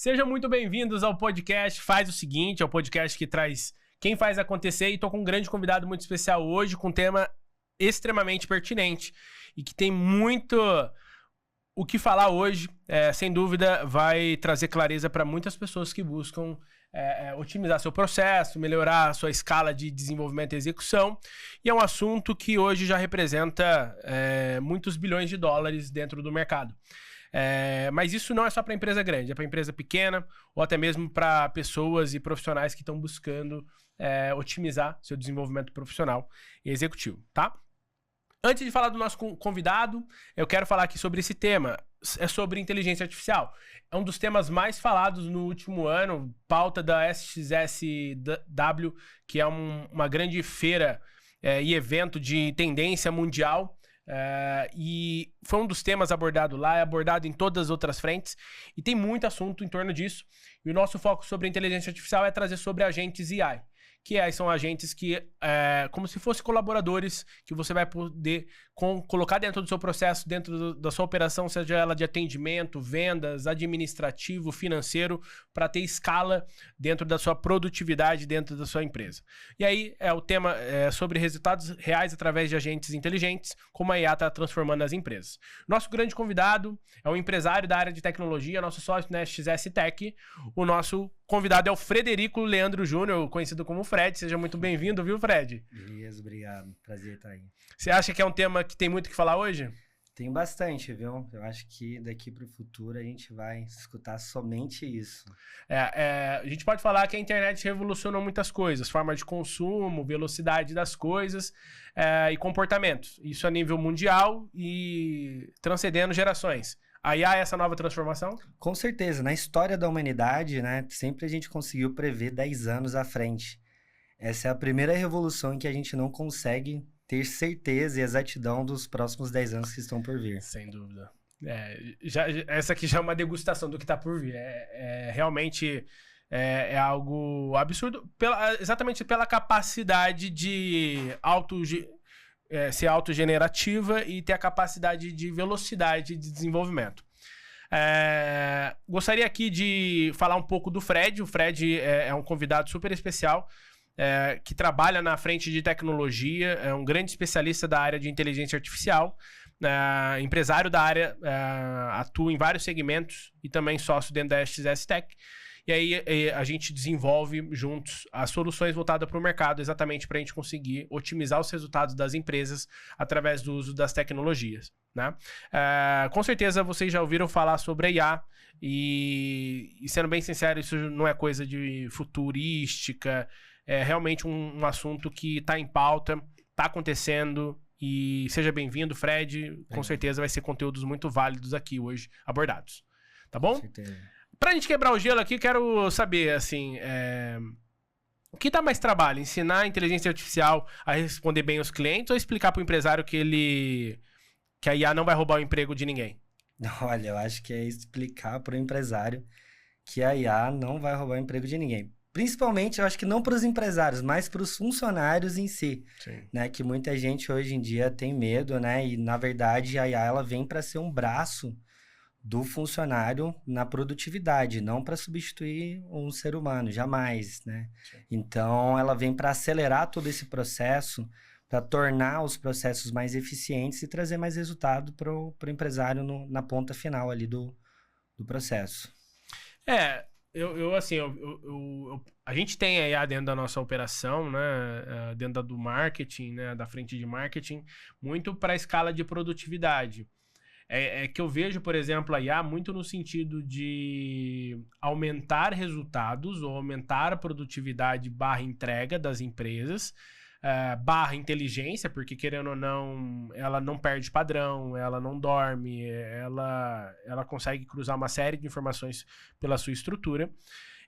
Sejam muito bem-vindos ao podcast Faz o Seguinte, é o podcast que traz quem faz acontecer, e tô com um grande convidado muito especial hoje, com um tema extremamente pertinente e que tem muito o que falar hoje. Sem dúvida vai trazer clareza para muitas pessoas que buscam otimizar seu processo, melhorar a sua escala de desenvolvimento e execução, e é um assunto que hoje já representa muitos bilhões de dólares dentro do mercado. Mas isso não é só para empresa grande, é para empresa pequena ou até mesmo para pessoas e profissionais que estão buscando otimizar seu desenvolvimento profissional e executivo, tá? Antes de falar do nosso convidado, eu quero falar aqui sobre esse tema. É sobre inteligência artificial. É um dos temas mais falados no último ano, pauta da SXSW, que é uma grande feira e evento de tendência mundial. E foi um dos temas abordado lá, é abordado em todas as outras frentes, e tem muito assunto em torno disso. E o nosso foco sobre inteligência artificial é trazer sobre agentes AI, que são agentes que, como se fossem colaboradores, que você vai poder colocar dentro do seu processo, dentro da sua operação, seja ela de atendimento, vendas, administrativo, financeiro, para ter escala dentro da sua produtividade, dentro da sua empresa. E aí o tema sobre resultados reais através de agentes inteligentes, como a IA está transformando as empresas. Nosso grande convidado é um empresário da área de tecnologia, nosso sócio na XS Tech. O nosso convidado é o Frederico Leandro Júnior, conhecido como Fred. Seja muito bem-vindo, viu, Fred? Beleza, obrigado. Prazer estar aí. Você acha que é um tema que tem muito o que falar hoje? Tem bastante, viu? Eu acho que daqui para o futuro a gente vai escutar somente isso. A gente pode falar que a internet revolucionou muitas coisas, forma de consumo, velocidade das coisas e comportamentos. Isso a nível mundial e transcendendo gerações. A IA é essa nova transformação? Com certeza. Na história da humanidade, né, sempre a gente conseguiu prever 10 anos à frente. Essa é a primeira revolução em que a gente não consegue ter certeza e exatidão dos próximos 10 anos que estão por vir. Sem dúvida. Essa aqui já é uma degustação do que está por vir. Realmente algo absurdo, exatamente pela capacidade de ser autogenerativa e ter a capacidade de velocidade de desenvolvimento. Gostaria aqui de falar um pouco do Fred. O Fred é um convidado super especial, que trabalha na frente de tecnologia, é um grande especialista da área de inteligência artificial, empresário da área, atua em vários segmentos e também sócio dentro da XS Tech. E aí a gente desenvolve juntos as soluções voltadas para o mercado, exatamente para a gente conseguir otimizar os resultados das empresas através do uso das tecnologias, né? Com certeza vocês já ouviram falar sobre a IA e sendo bem sincero, isso não é coisa de futurística, é realmente um assunto que está em pauta, está acontecendo. E seja bem-vindo, Fred. Com certeza vai ser conteúdos muito válidos aqui hoje abordados. Tá bom? Com certeza. Pra gente quebrar o gelo aqui, quero saber, assim, o que dá mais trabalho? Ensinar a inteligência artificial a responder bem aos clientes ou explicar pro empresário que a IA não vai roubar o emprego de ninguém? Olha, eu acho que é explicar para o empresário que a IA não vai roubar o emprego de ninguém. Principalmente, eu acho que não para os empresários, mas para os funcionários em si. Sim. Né? Que muita gente hoje em dia tem medo, né? E, na verdade, a IA ela vem para ser um braço do funcionário na produtividade, não para substituir um ser humano, jamais, né? Sim. Então, ela vem para acelerar todo esse processo, para tornar os processos mais eficientes e trazer mais resultado para o empresário na ponta final ali do processo. A gente tem a IA dentro da nossa operação, né? Dentro do marketing, né? Da frente de marketing, muito para a escala de produtividade. Que eu vejo, por exemplo, a IA muito no sentido de aumentar resultados ou aumentar a produtividade / entrega das empresas, / inteligência, porque querendo ou não, ela não perde padrão, ela não dorme, ela consegue cruzar uma série de informações pela sua estrutura.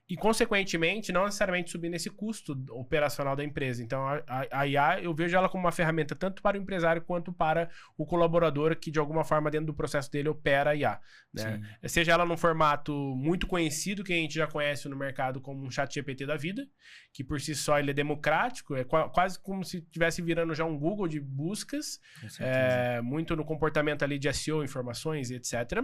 E, consequentemente, não necessariamente subir nesse custo operacional da empresa. Então, a IA, eu vejo ela como uma ferramenta tanto para o empresário quanto para o colaborador que, de alguma forma, dentro do processo dele, opera a IA. Né? Seja ela num formato muito conhecido, que a gente já conhece no mercado como um ChatGPT da vida, que por si só ele é democrático, é quase como se estivesse virando já um Google de buscas, muito no comportamento ali de SEO, informações, etc.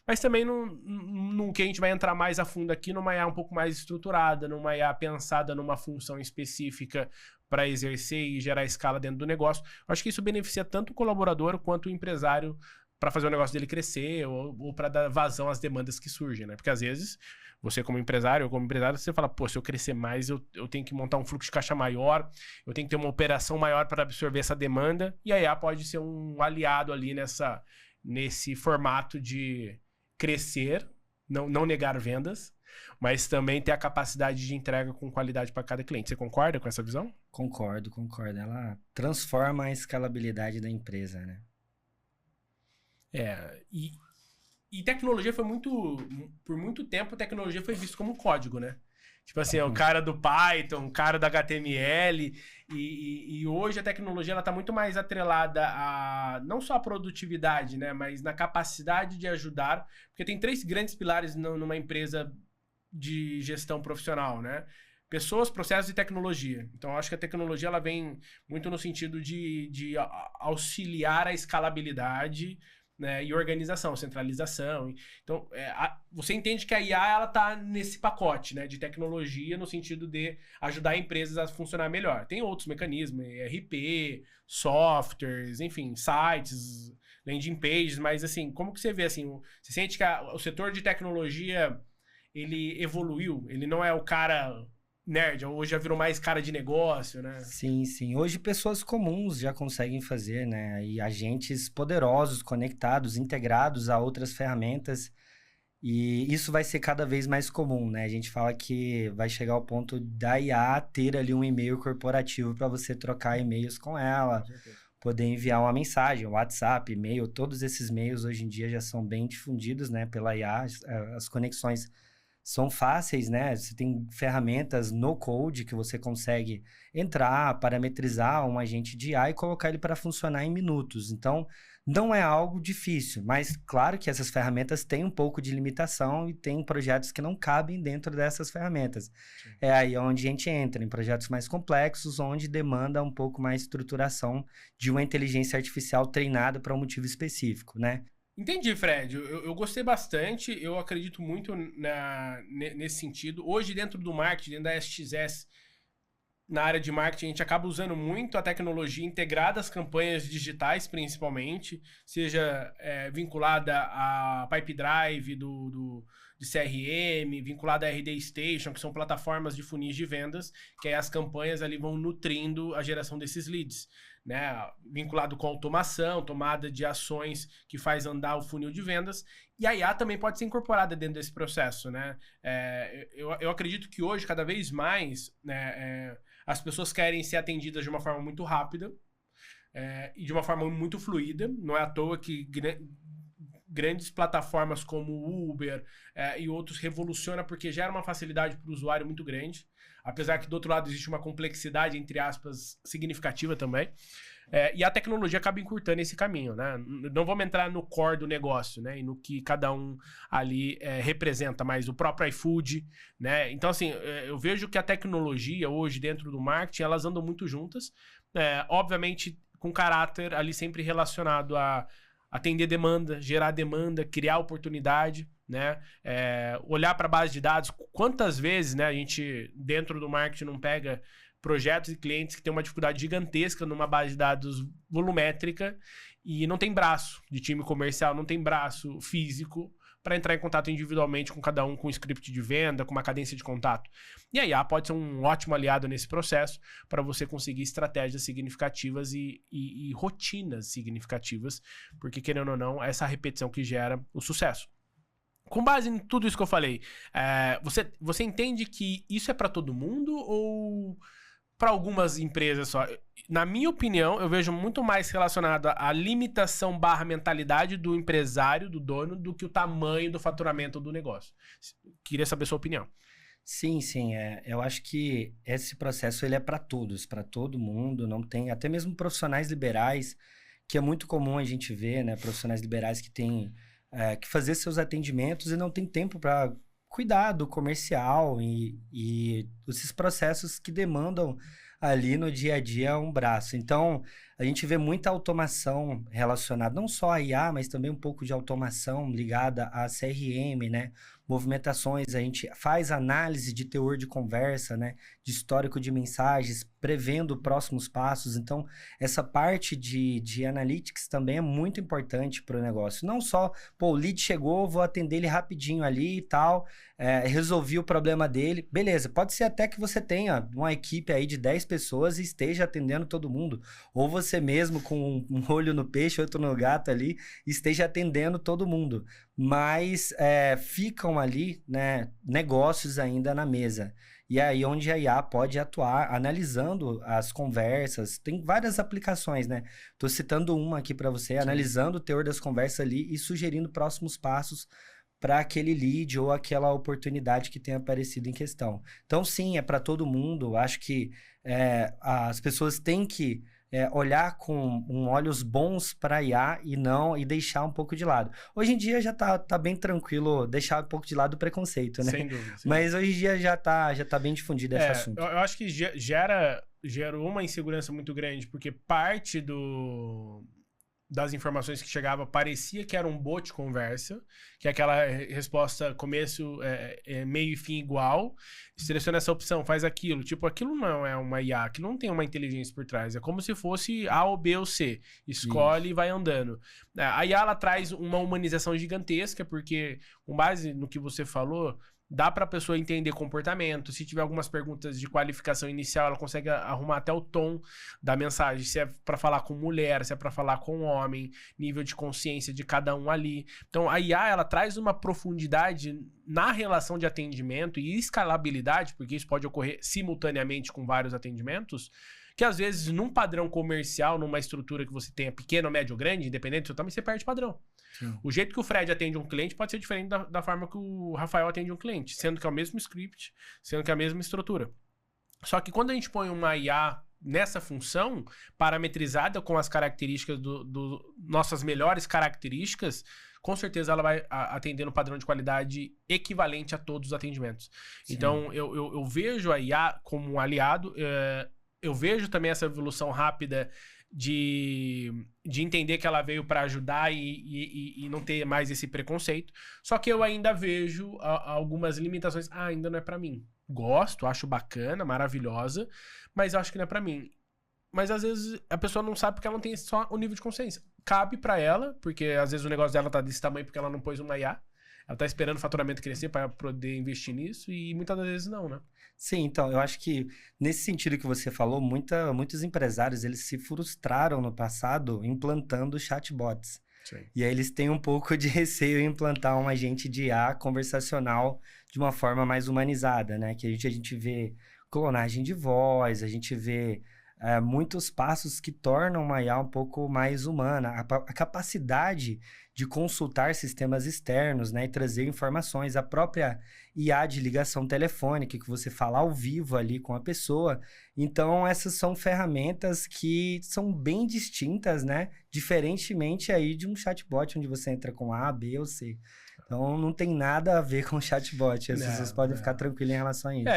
Mas também no que a gente vai entrar mais a fundo aqui, numa IA um pouco mais estruturada, numa IA pensada numa função específica para exercer e gerar escala dentro do negócio. Eu acho que isso beneficia tanto o colaborador quanto o empresário para fazer o negócio dele crescer ou para dar vazão às demandas que surgem, né? Porque às vezes você como empresário ou como empresário, você fala, pô, se eu crescer mais, eu tenho que montar um fluxo de caixa maior, eu tenho que ter uma operação maior para absorver essa demanda, e a IA pode ser um aliado ali nesse formato de crescer, não negar vendas, mas também ter a capacidade de entrega com qualidade para cada cliente. Você concorda com essa visão? Concordo. Ela transforma a escalabilidade da empresa, né? E tecnologia foi por muito tempo, tecnologia foi visto como código, né? Tipo assim, o cara do Python, o cara do HTML, e hoje a tecnologia ela tá muito mais atrelada a não só a produtividade, né? Mas na capacidade de ajudar, porque tem 3 grandes pilares numa empresa de gestão profissional, né? Pessoas, processos e tecnologia. Então, eu acho que a tecnologia ela vem muito no sentido de auxiliar a escalabilidade, né, e organização, centralização. Então, você entende que a IA ela tá nesse pacote, né, de tecnologia no sentido de ajudar empresas a funcionar melhor. Tem outros mecanismos, ERP, softwares, enfim, sites, landing pages, mas assim, como que você vê assim, você sente que o setor de tecnologia ele evoluiu, ele não é o cara nerd, hoje já virou mais cara de negócio, né? Sim. Hoje pessoas comuns já conseguem fazer, né? E agentes poderosos, conectados, integrados a outras ferramentas. E isso vai ser cada vez mais comum, né? A gente fala que vai chegar ao ponto da IA ter ali um e-mail corporativo para você trocar e-mails com ela, poder enviar uma mensagem, WhatsApp, e-mail, todos esses meios hoje em dia já são bem difundidos, né? Pela IA, as conexões são fáceis, né? Você tem ferramentas no code que você consegue entrar, parametrizar um agente de IA e colocar ele para funcionar em minutos. Então, não é algo difícil, mas claro que essas ferramentas têm um pouco de limitação e tem projetos que não cabem dentro dessas ferramentas. Sim. É aí onde a gente entra, em projetos mais complexos, onde demanda um pouco mais estruturação de uma inteligência artificial treinada para um motivo específico, né? Entendi, Fred. Eu gostei bastante, eu acredito muito nesse sentido. Hoje, dentro do marketing, dentro da SXS, na área de marketing, a gente acaba usando muito a tecnologia integrada às campanhas digitais, principalmente, seja vinculada a Pipedrive de CRM, vinculada a RD Station, que são plataformas de funis de vendas, que aí as campanhas ali vão nutrindo a geração desses leads, né? Vinculado com automação, tomada de ações que faz andar o funil de vendas, e a IA também pode ser incorporada dentro desse processo, né? Eu acredito que hoje, cada vez mais, né, as pessoas querem ser atendidas de uma forma muito rápida e de uma forma muito fluida. Não é à toa que grandes plataformas como o Uber e outros revolucionam porque gera uma facilidade para o usuário muito grande. Apesar que do outro lado existe uma complexidade, entre aspas, significativa também. E a tecnologia acaba encurtando esse caminho, né? Não vamos entrar no core do negócio, né? E no que cada um ali representa, mas o próprio iFood, né? Então, assim, eu vejo que a tecnologia hoje dentro do marketing, elas andam muito juntas. Obviamente, com caráter ali sempre relacionado a atender demanda, gerar demanda, criar oportunidade, né? Olhar para a base de dados. Quantas vezes, né, a gente, dentro do marketing, não pega projetos e clientes que têm uma dificuldade gigantesca numa base de dados volumétrica e não tem braço de time comercial, não tem braço físico para entrar em contato individualmente com cada um, com um script de venda, com uma cadência de contato. E a IA pode ser um ótimo aliado nesse processo para você conseguir estratégias significativas e rotinas significativas, porque, querendo ou não, é essa repetição que gera o sucesso. Com base em tudo isso que eu falei, você entende que isso é para todo mundo ou para algumas empresas só? Na minha opinião, eu vejo muito mais relacionado à limitação / mentalidade do empresário, do dono, do que o tamanho do faturamento do negócio. Queria saber a sua opinião. Sim, sim, eu acho que esse processo ele é para todos, para todo mundo, não tem, até mesmo profissionais liberais, que é muito comum a gente ver, né, profissionais liberais que têm que fazer seus atendimentos e não tem tempo para cuidar do comercial e esses processos que demandam ali no dia a dia um braço. Então, a gente vê muita automação relacionada não só a IA, mas também um pouco de automação ligada a CRM, né? Movimentações, a gente faz análise de teor de conversa, né? De histórico de mensagens, prevendo próximos passos. Então, essa parte de analytics também é muito importante para o negócio. Não só, pô, o lead chegou, vou atender ele rapidinho ali e tal, resolvi o problema dele. Beleza, pode ser até que você tenha uma equipe aí de 10 pessoas e esteja atendendo todo mundo. Ou você mesmo com um olho no peixe, outro no gato ali, esteja atendendo todo mundo. Mas ficam ali, né, negócios ainda na mesa. E aí onde a IA pode atuar analisando as conversas. Tem várias aplicações, né? Tô citando uma aqui para você, analisando o teor das conversas ali e sugerindo próximos passos para aquele lead ou aquela oportunidade que tenha aparecido em questão. Então, sim, é para todo mundo. Acho que as pessoas têm que olhar com olhos bons para IA e deixar um pouco de lado. Hoje em dia já tá bem tranquilo deixar um pouco de lado o preconceito, né? Sem dúvida. Mas hoje em dia já tá bem difundido esse assunto. Eu acho que gerou uma insegurança muito grande, porque parte das informações que chegava parecia que era um bot conversa, que é aquela resposta começo, meio e fim igual, seleciona essa opção, faz aquilo. Tipo, aquilo não é uma IA, aquilo não tem uma inteligência por trás, é como se fosse A ou B ou C, escolhe e vai andando. A IA, ela traz uma humanização gigantesca, porque com base no que você falou, dá para a pessoa entender comportamento. Se tiver algumas perguntas de qualificação inicial, ela consegue arrumar até o tom da mensagem. Se é para falar com mulher, se é para falar com homem, nível de consciência de cada um ali. Então, a IA, ela traz uma profundidade na relação de atendimento e escalabilidade, porque isso pode ocorrer simultaneamente com vários atendimentos, que às vezes num padrão comercial, numa estrutura que você tenha pequeno, médio ou grande, independente do seu tamanho, você perde padrão. Sim. O jeito que o Fred atende um cliente pode ser diferente da forma que o Rafael atende um cliente, sendo que é o mesmo script, sendo que é a mesma estrutura. Só que quando a gente põe uma IA nessa função, parametrizada com as características nossas melhores características, com certeza ela vai atender no padrão de qualidade equivalente a todos os atendimentos. Sim. Então, eu vejo a IA como um aliado. Eu vejo também essa evolução rápida de entender que ela veio para ajudar e não ter mais esse preconceito. Só que eu ainda vejo algumas limitações. Ainda não é para mim. Gosto, acho bacana, maravilhosa, mas acho que não é para mim. Mas às vezes a pessoa não sabe porque ela não tem só o nível de consciência. Cabe para ela, porque às vezes o negócio dela tá desse tamanho porque ela não pôs uma IA. Ela tá esperando o faturamento crescer para poder investir nisso e muitas das vezes não, né? Sim, então, eu acho que nesse sentido que você falou, muitos empresários, eles se frustraram no passado implantando chatbots. Sim. E aí eles têm um pouco de receio em implantar um agente de IA conversacional de uma forma mais humanizada, né? Que a gente vê clonagem de voz, a gente vê muitos passos que tornam uma IA um pouco mais humana. A capacidade de consultar sistemas externos, né, e trazer informações, a própria IA de ligação telefônica, que você fala ao vivo ali com a pessoa. Então, essas são ferramentas que são bem distintas, né, diferentemente aí de um chatbot, onde você entra com A, B ou C. Então, não tem nada a ver com chatbot. As pessoas podem ficar tranquilas em relação a isso.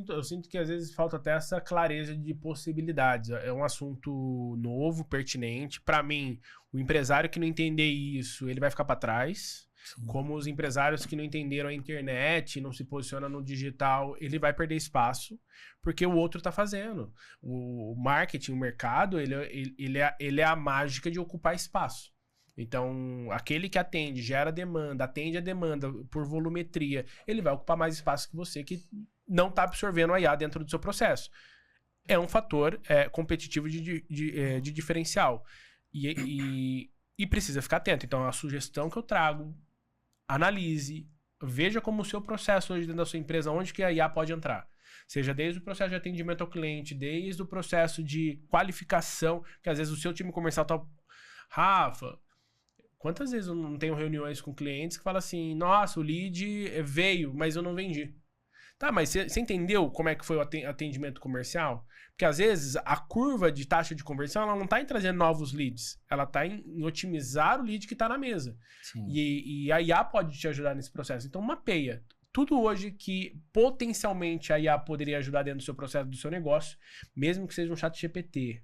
Eu sinto que às vezes falta até essa clareza de possibilidades. É um assunto novo, pertinente. Para mim, o empresário que não entender isso, ele vai ficar para trás. Sim. Como os empresários que não entenderam a internet, não se posicionam no digital, ele vai perder espaço, porque o outro está fazendo. O marketing, o mercado, ele é a mágica de ocupar espaço. Então, aquele que gera demanda, atende a demanda por volumetria, ele vai ocupar mais espaço que você que não está absorvendo a IA dentro do seu processo. É um fator competitivo de diferencial. E precisa ficar atento. Então, a sugestão que eu trago, analise, veja como o seu processo hoje dentro da sua empresa, onde que a IA pode entrar. Seja desde o processo de atendimento ao cliente, desde o processo de qualificação, que às vezes o seu time comercial está... Rafa... Quantas vezes eu não tenho reuniões com clientes que falam assim, nossa, o lead veio, mas eu não vendi. Tá, mas você entendeu como é que foi o atendimento comercial? Porque às vezes a curva de taxa de conversão ela não está em trazer novos leads, ela está em otimizar o lead que está na mesa. Sim. E a IA pode te ajudar nesse processo. Então mapeia tudo hoje que potencialmente a IA poderia ajudar dentro do seu processo, do seu negócio, mesmo que seja um chat GPT.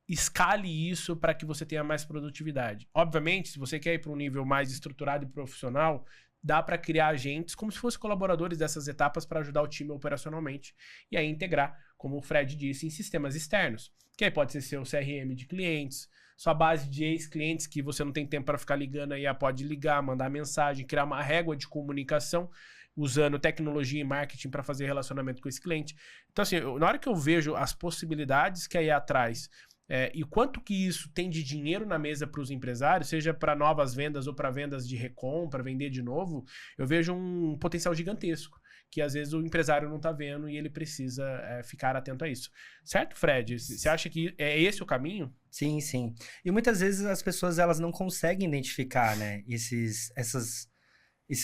Escale isso para que você tenha mais produtividade. Obviamente, se você quer ir para um nível mais estruturado e profissional, dá para criar agentes como se fossem colaboradores dessas etapas para ajudar o time operacionalmente e aí integrar, como o Fred disse, em sistemas externos. Que aí pode ser seu CRM de clientes, sua base de ex-clientes que você não tem tempo para ficar ligando, aí pode ligar, mandar mensagem, criar uma régua de comunicação usando tecnologia e marketing para fazer relacionamento com esse cliente. Então, assim, na hora que eu vejo as possibilidades que a IA traz e quanto que isso tem de dinheiro na mesa para os empresários, seja para novas vendas ou para vendas de recompra, vender de novo, eu vejo um potencial gigantesco, que às vezes o empresário não está vendo e ele precisa ficar atento a isso. Certo, Fred? Você acha que é esse o caminho? Sim, sim. E muitas vezes as pessoas elas não conseguem identificar, né, esses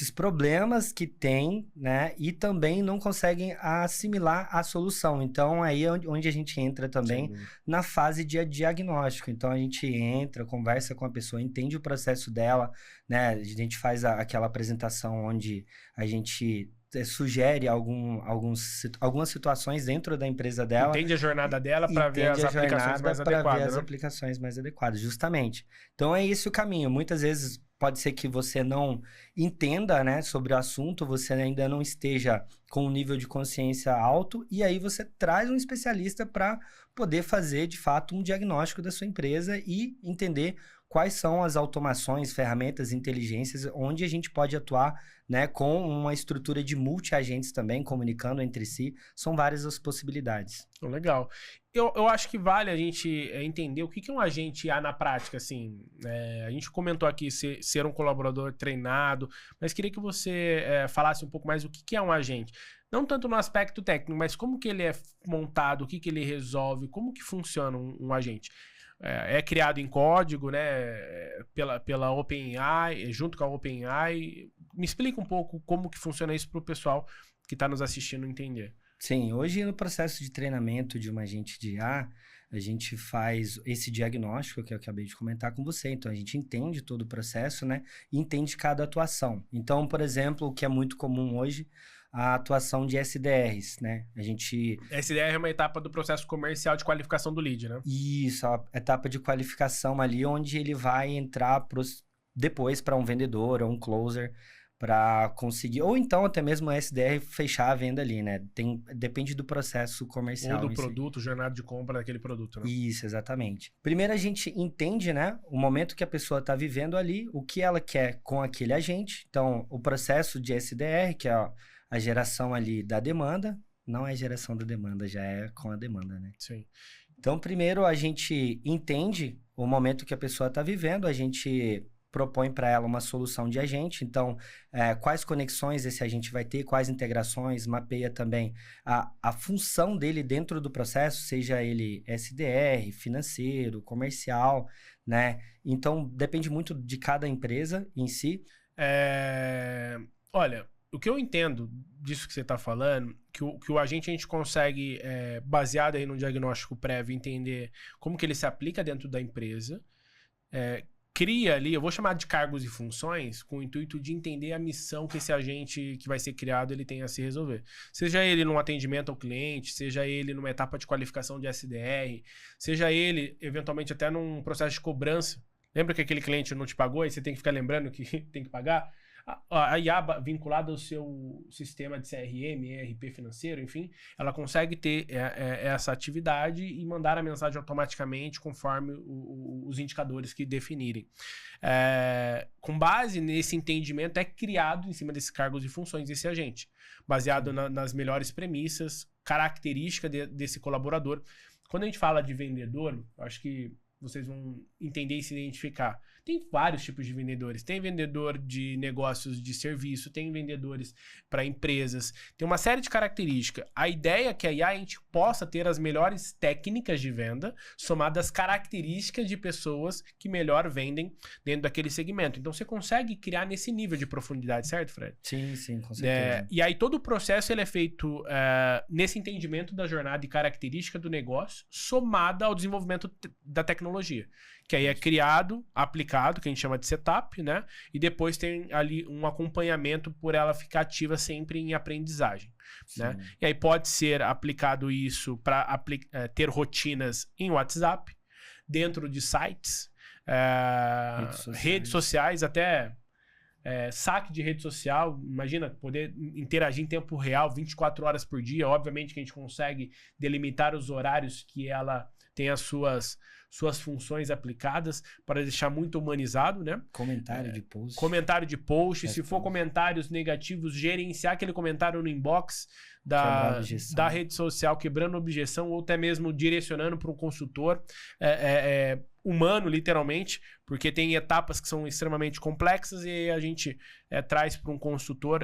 problemas que tem, né? E também não conseguem assimilar a solução. Então, aí é onde a gente entra também na fase de diagnóstico. Então, a gente entra, conversa com a pessoa, entende o processo dela, né? A gente faz aquela apresentação onde a gente sugere algumas situações dentro da empresa dela. Entende a jornada dela para ver as aplicações mais adequadas. Ver as aplicações mais adequadas, justamente. Então, é esse o caminho. Muitas vezes pode ser que você não entenda, né, sobre o assunto, você ainda não esteja com um nível de consciência alto, e aí você traz um especialista para poder fazer, de fato, um diagnóstico da sua empresa e entender quais são as automações, ferramentas, inteligências, onde a gente pode atuar, né, com uma estrutura de multi-agentes também, comunicando entre si. São várias as possibilidades. Legal. Eu acho que vale a gente entender o que é um agente IA na prática, assim. A gente comentou aqui ser um colaborador treinado, mas queria que você falasse um pouco mais o que é um agente. Não tanto no aspecto técnico, mas como que ele é montado, o que ele resolve, como que funciona um agente. É criado em código, né, pela OpenAI, junto com a OpenAI. Me explica um pouco como que funciona isso para o pessoal que está nos assistindo entender. Sim, hoje no processo de treinamento de um agente de IA, a gente faz esse diagnóstico que eu acabei de comentar com você. Então, a gente entende todo o processo, né, e entende cada atuação. Então, por exemplo, o que é muito comum hoje, a atuação de SDRs, né? SDR é uma etapa do processo comercial de qualificação do lead, né? Isso, a etapa de qualificação ali, onde ele vai entrar depois para um vendedor ou um closer para conseguir, ou então até mesmo o SDR fechar a venda ali, né? Depende do processo comercial. Ou do produto, jornada de compra daquele produto, né? Isso, exatamente. Primeiro a gente entende, né, o momento que a pessoa está vivendo ali, o que ela quer com aquele agente. Então, o processo de SDR, que é a geração ali da demanda, não é geração da demanda, já é com a demanda, né? Sim. Então, primeiro a gente entende o momento que a pessoa está vivendo, a gente propõe para ela uma solução de agente. Então, quais conexões esse agente vai ter, quais integrações, mapeia também a função dele dentro do processo, seja ele SDR, financeiro, comercial, né? Então, depende muito de cada empresa em si. Olha, o que eu entendo disso que você está falando, que o agente a gente consegue, baseado aí no diagnóstico prévio, entender como que ele se aplica dentro da empresa, cria ali, eu vou chamar de cargos e funções, com o intuito de entender a missão que esse agente que vai ser criado ele tem a se resolver. Seja ele num atendimento ao cliente, seja ele numa etapa de qualificação de SDR, seja ele, eventualmente, até num processo de cobrança. Lembra que aquele cliente não te pagou e você tem que ficar lembrando que tem que pagar? A IA vinculada ao seu sistema de CRM, ERP financeiro, enfim, ela consegue ter essa atividade e mandar a mensagem automaticamente conforme os indicadores que definirem. Com base nesse entendimento, é criado em cima desses cargos e funções esse agente, baseado nas melhores premissas, característica desse colaborador. Quando a gente fala de vendedor, acho que vocês vão entender e se identificar. Tem vários tipos de vendedores. Tem vendedor de negócios de serviço, tem vendedores para empresas, tem uma série de características. A ideia é que a IA a gente possa ter as melhores técnicas de venda somadas às características de pessoas que melhor vendem dentro daquele segmento. Então você consegue criar nesse nível de profundidade, certo, Fred? Sim, com certeza. E aí todo o processo ele é feito nesse entendimento da jornada e característica do negócio somada ao desenvolvimento da tecnologia. Que aí é criado, aplicado, que a gente chama de setup, né? E depois tem ali um acompanhamento por ela ficar ativa sempre em aprendizagem, né? E aí pode ser aplicado isso para ter rotinas em WhatsApp, dentro de sites, redes sociais, até saque de rede social. Imagina poder interagir em tempo real, 24 horas por dia. Obviamente que a gente consegue delimitar os horários que ela tem as suas funções aplicadas para deixar muito humanizado, né? Comentário de post. Comentário de post. Se for comentários negativos, gerenciar aquele comentário no inbox da rede social, quebrando objeção, ou até mesmo direcionando para um consultor humano, literalmente, porque tem etapas que são extremamente complexas e a gente traz para um consultor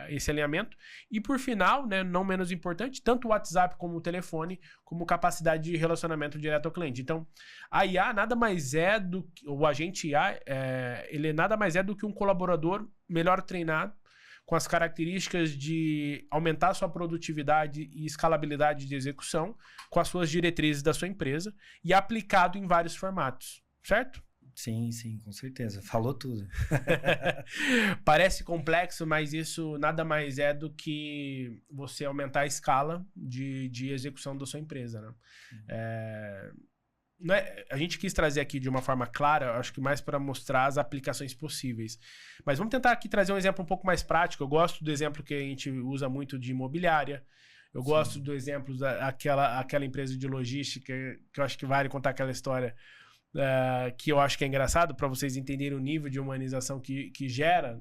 esse alinhamento. E por final, né, não menos importante, tanto o WhatsApp como o telefone, como capacidade de relacionamento direto ao cliente. Então, a IA nada mais é do que, o agente IA, ele nada mais é do que um colaborador melhor treinado, com as características de aumentar sua produtividade e escalabilidade de execução, com as suas diretrizes da sua empresa e aplicado em vários formatos, certo? Sim, com certeza. Falou tudo. Parece complexo, mas isso nada mais é do que você aumentar a escala de execução da sua empresa, né? A gente quis trazer aqui de uma forma clara, acho que mais para mostrar as aplicações possíveis. Mas vamos tentar aqui trazer um exemplo um pouco mais prático. Eu gosto do exemplo que a gente usa muito de imobiliária. Eu gosto do exemplo daquela empresa de logística, que eu acho que vale contar aquela história que eu acho que é engraçado para vocês entenderem o nível de humanização que gera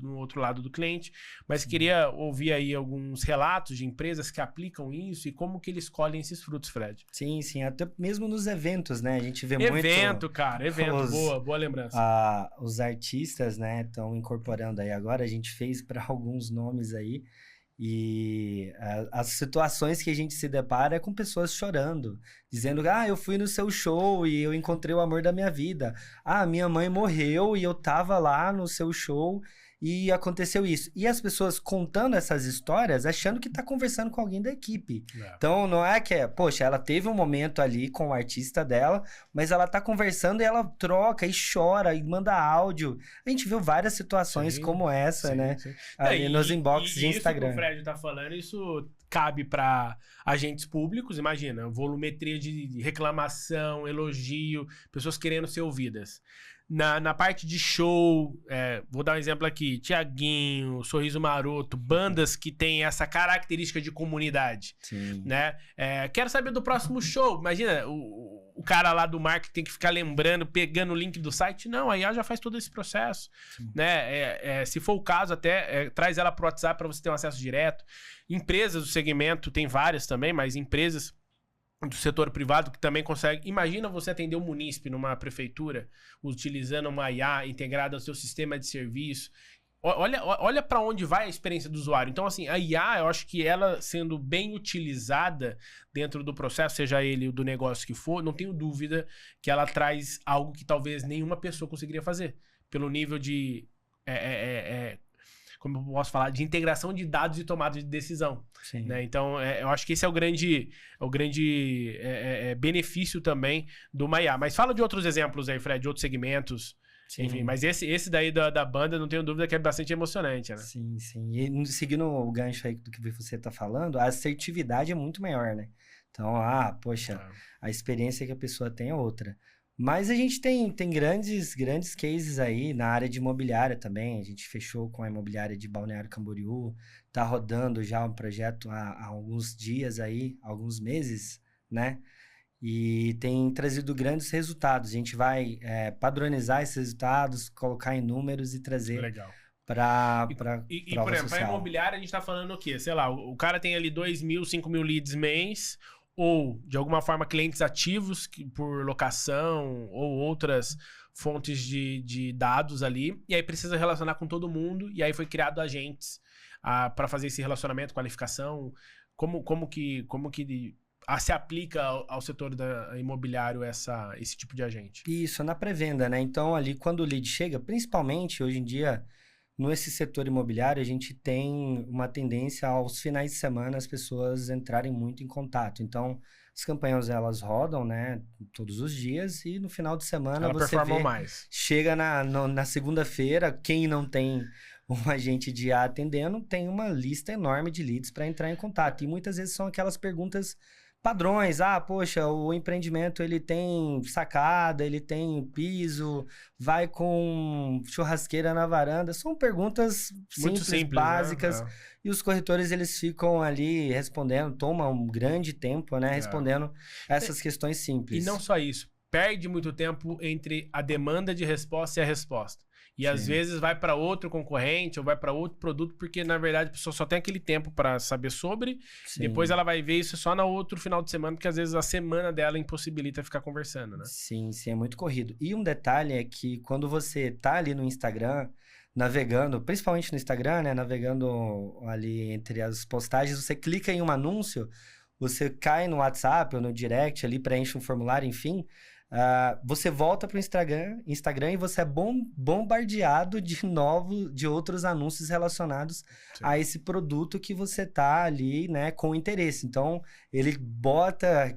no outro lado do cliente. Mas queria ouvir aí alguns relatos de empresas que aplicam isso e como que eles escolhem esses frutos, Fred. Sim, até mesmo nos eventos, né? A gente vê evento, boa lembrança. Os artistas, né, estão incorporando aí agora. A gente fez para alguns nomes aí. E as situações que a gente se depara é com pessoas chorando, dizendo: eu fui no seu show e eu encontrei o amor da minha vida. Minha mãe morreu e eu tava lá no seu show e aconteceu isso. E as pessoas contando essas histórias achando que tá conversando com alguém da equipe. Então não é que poxa, ela teve um momento ali com o artista dela, mas ela tá conversando e ela troca e chora e manda áudio. A gente viu várias situações como essa, né? Ali nos inbox de Instagram. Isso que o Fred tá falando, isso cabe para agentes públicos. Imagina, volumetria de reclamação, elogio, pessoas querendo ser ouvidas. Na parte de show, vou dar um exemplo aqui, Thiaguinho, Sorriso Maroto, bandas que têm essa característica de comunidade, né? Quero saber do próximo show. Imagina, o cara lá do marketing tem que ficar lembrando, pegando o link do site. Não, a IA já faz todo esse processo, né? Se for o caso, até traz ela pro WhatsApp para você ter um acesso direto. Empresas do segmento, tem várias também, mas empresas do setor privado que também consegue. Imagina você atender um munícipe numa prefeitura utilizando uma IA integrada ao seu sistema de serviço. Olha para onde vai a experiência do usuário. Então, assim, a IA, eu acho que ela sendo bem utilizada dentro do processo, seja ele do negócio que for, não tenho dúvida que ela traz algo que talvez nenhuma pessoa conseguiria fazer. Pelo nível de... como eu posso falar, de integração de dados e tomada de decisão. Né? Então, eu acho que esse é o grande benefício também do IA. Mas fala de outros exemplos aí, Fred, de outros segmentos. Enfim, mas esse daí da banda, não tenho dúvida que é bastante emocionante, né? Sim. E seguindo o gancho aí do que você tá falando, a assertividade é muito maior, né? Então, poxa, a experiência que a pessoa tem é outra. Mas a gente tem grandes cases aí na área de imobiliária também. A gente fechou com a imobiliária de Balneário Camboriú. Tá rodando já um projeto há alguns dias aí, alguns meses, né? E tem trazido grandes resultados. A gente vai padronizar esses resultados, colocar em números e trazer para por exemplo, para imobiliária a gente tá falando o quê? Sei lá, o cara tem ali 2.000, 5.000 leads mês. ou, de alguma forma, clientes ativos por locação ou outras fontes de dados ali, e aí precisa relacionar com todo mundo, e aí foi criado agentes para fazer esse relacionamento, qualificação. Como que se aplica ao setor imobiliário esse tipo de agente? Isso, na pré-venda, né? Então, ali, quando o lead chega, principalmente, hoje em dia, nesse setor imobiliário, a gente tem uma tendência aos finais de semana as pessoas entrarem muito em contato. Então, as campanhas, elas rodam, né, todos os dias, e no final de semana você vê, chega na segunda-feira, quem não tem um agente de IA atendendo, tem uma lista enorme de leads para entrar em contato. E muitas vezes são aquelas perguntas padrões. Poxa, o empreendimento ele tem sacada, ele tem piso, vai com churrasqueira na varanda. São perguntas simples, básicas. Né? E os corretores, eles ficam ali respondendo, tomam um grande tempo, né? Respondendo essas questões simples. E não só isso. Perde muito tempo entre a demanda de resposta e a resposta. E às vezes vai para outro concorrente ou vai para outro produto, porque na verdade a pessoa só tem aquele tempo para saber sobre, depois ela vai ver isso só no outro final de semana, porque às vezes a semana dela impossibilita ficar conversando, né? Sim, é muito corrido. E um detalhe é que quando você tá ali no Instagram, navegando, principalmente no Instagram, né, navegando ali entre as postagens, você clica em um anúncio, você cai no WhatsApp ou no direct ali, preenche um formulário, enfim... você volta para o Instagram e você é bombardeado de outros anúncios relacionados a esse produto que você tá ali, né, com interesse. Então, ele